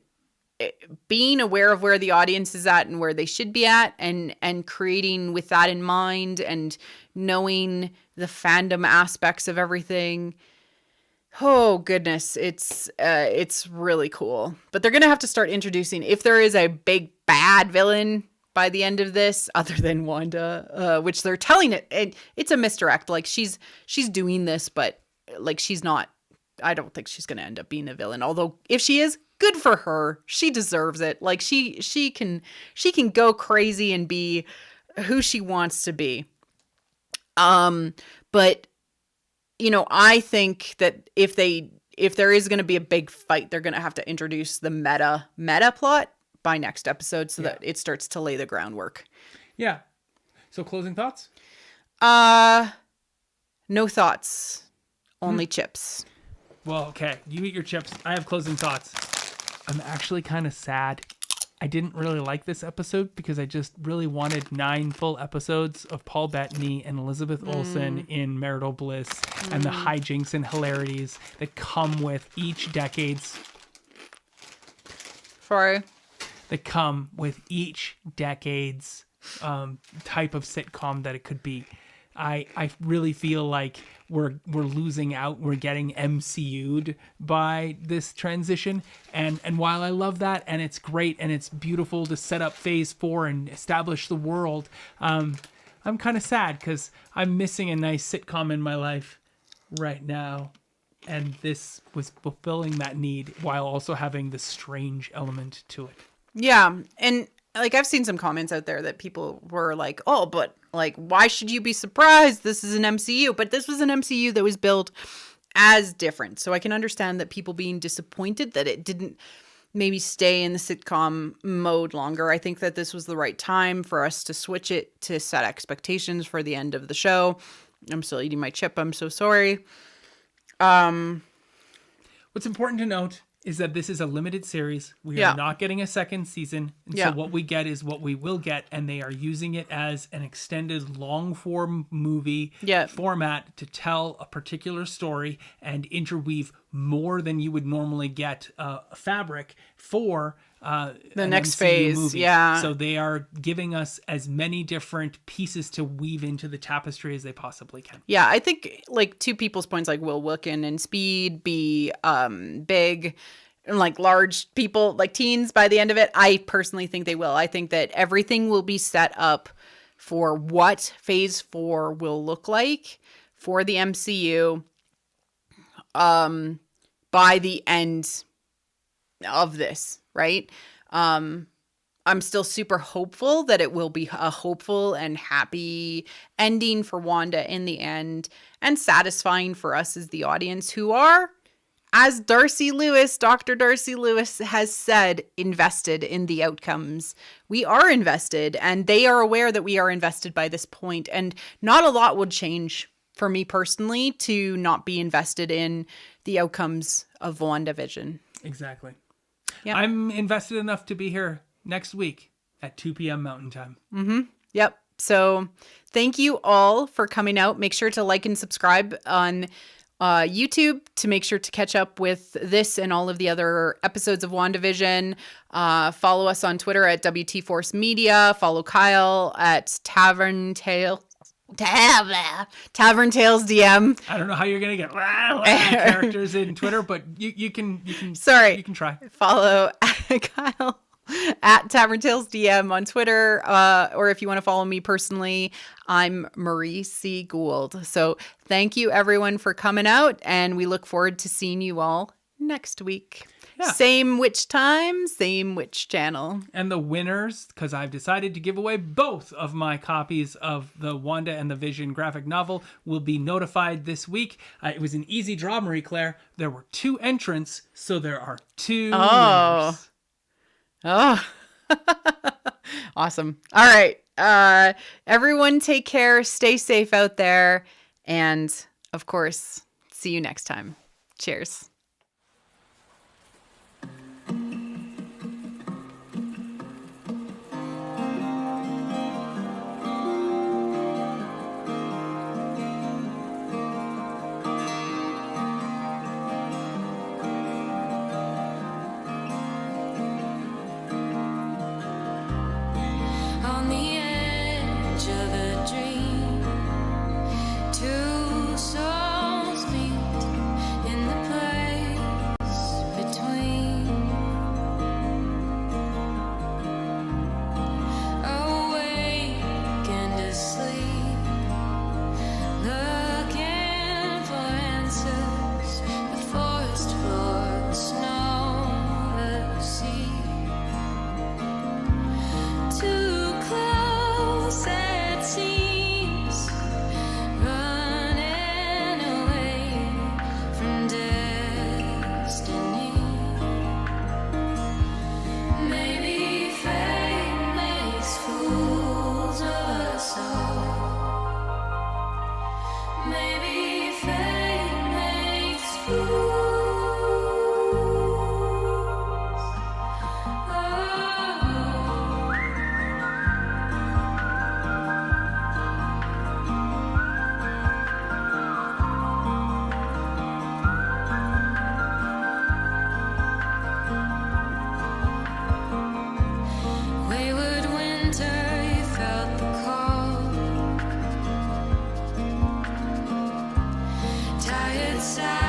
being aware of where the audience is at and where they should be at and creating with that in mind and knowing the fandom aspects of everything. Oh goodness, it's really cool. But they're going to have to start introducing, if there is a big bad villain by the end of this, other than Wanda, which they're telling it's a misdirect. Like she's doing this, but like she's not, I don't think she's going to end up being a villain. Although if she is, good for her. She deserves it. Like she can go crazy and be who she wants to be. But you know, I think that if there is going to be a big fight, they're going to have to introduce the meta plot by next episode so that it starts to lay the groundwork. Yeah. So closing thoughts? No thoughts. Only chips. Well, okay. You eat your chips. I have closing thoughts. I'm actually kind of sad. I didn't really like this episode because I just really wanted 9 full episodes of Paul Bettany and Elizabeth Olsen in marital bliss and the hijinks and hilarities that come with each decade's... Sorry. That come with each decade's type of sitcom that it could be. I really feel like we're losing out. We're getting MCU'd by this transition. And while I love that and it's great and it's beautiful to set up phase 4 and establish the world, I'm kind of sad because I'm missing a nice sitcom in my life right now. And this was fulfilling that need while also having the strange element to it. Yeah. And like I've seen some comments out there that people were like, oh, but like, why should you be surprised? This is an MCU. But this was an MCU that was built as different. So I can understand that people being disappointed that it didn't maybe stay in the sitcom mode longer. I think that this was the right time for us to switch it to set expectations for the end of the show. I'm still eating my chip. I'm so sorry. What's important to note is that this is a limited series. We are not getting a second season. And so what we get is what we will get. And they are using it as an extended long form movie format to tell a particular story and interweave more than you would normally get fabric for the next MCU phase. movie. Yeah. So they are giving us as many different pieces to weave into the tapestry as they possibly can. Yeah, I think like to people's points, like will Wiccan and Speed be big and like large people, like teens by the end of it? I personally think they will. I think that everything will be set up for what phase 4 will look like for the MCU by the end of this, right? I'm still super hopeful that it will be a hopeful and happy ending for Wanda in the end, and satisfying for us as the audience who are, as Dr. Darcy Lewis has said, invested in the outcomes. We are invested, and they are aware that we are invested by this point, and not a lot would change for me personally to not be invested in the outcomes of WandaVision. Exactly. Yep. I'm invested enough to be here next week at 2 p.m. Mountain Time. Yep. So thank you all for coming out. Make sure to like and subscribe on YouTube to make sure to catch up with this and all of the other episodes of WandaVision. Follow us on Twitter at WT Force Media. Follow Kyle at Tavern Tales DM. I don't know how you're gonna get characters in Twitter, but you can try. Follow Kyle at Tavern Tales DM on Twitter, or if you want to follow me personally, I'm Marie C. Gould. So thank you everyone for coming out, and we look forward to seeing you all next week. Yeah. Same witch time, same witch channel. And the winners, because I've decided to give away both of my copies of the Wanda and the Vision graphic novel, will be notified this week. It was an easy draw, Marie Claire. There were 2 entrants, so there are 2 winners. Oh, awesome. All right. Everyone take care. Stay safe out there. And of course, see you next time. Cheers. On the edge of a dream, 2 souls meet in the place between. Awake and asleep, looking for answers. The forest floor, the snow, the sea. Too close it seems, running away from destiny. Maybe fate makes fools of us all. Maybe fate makes fools. Wayward winter, you felt the call. Tired side.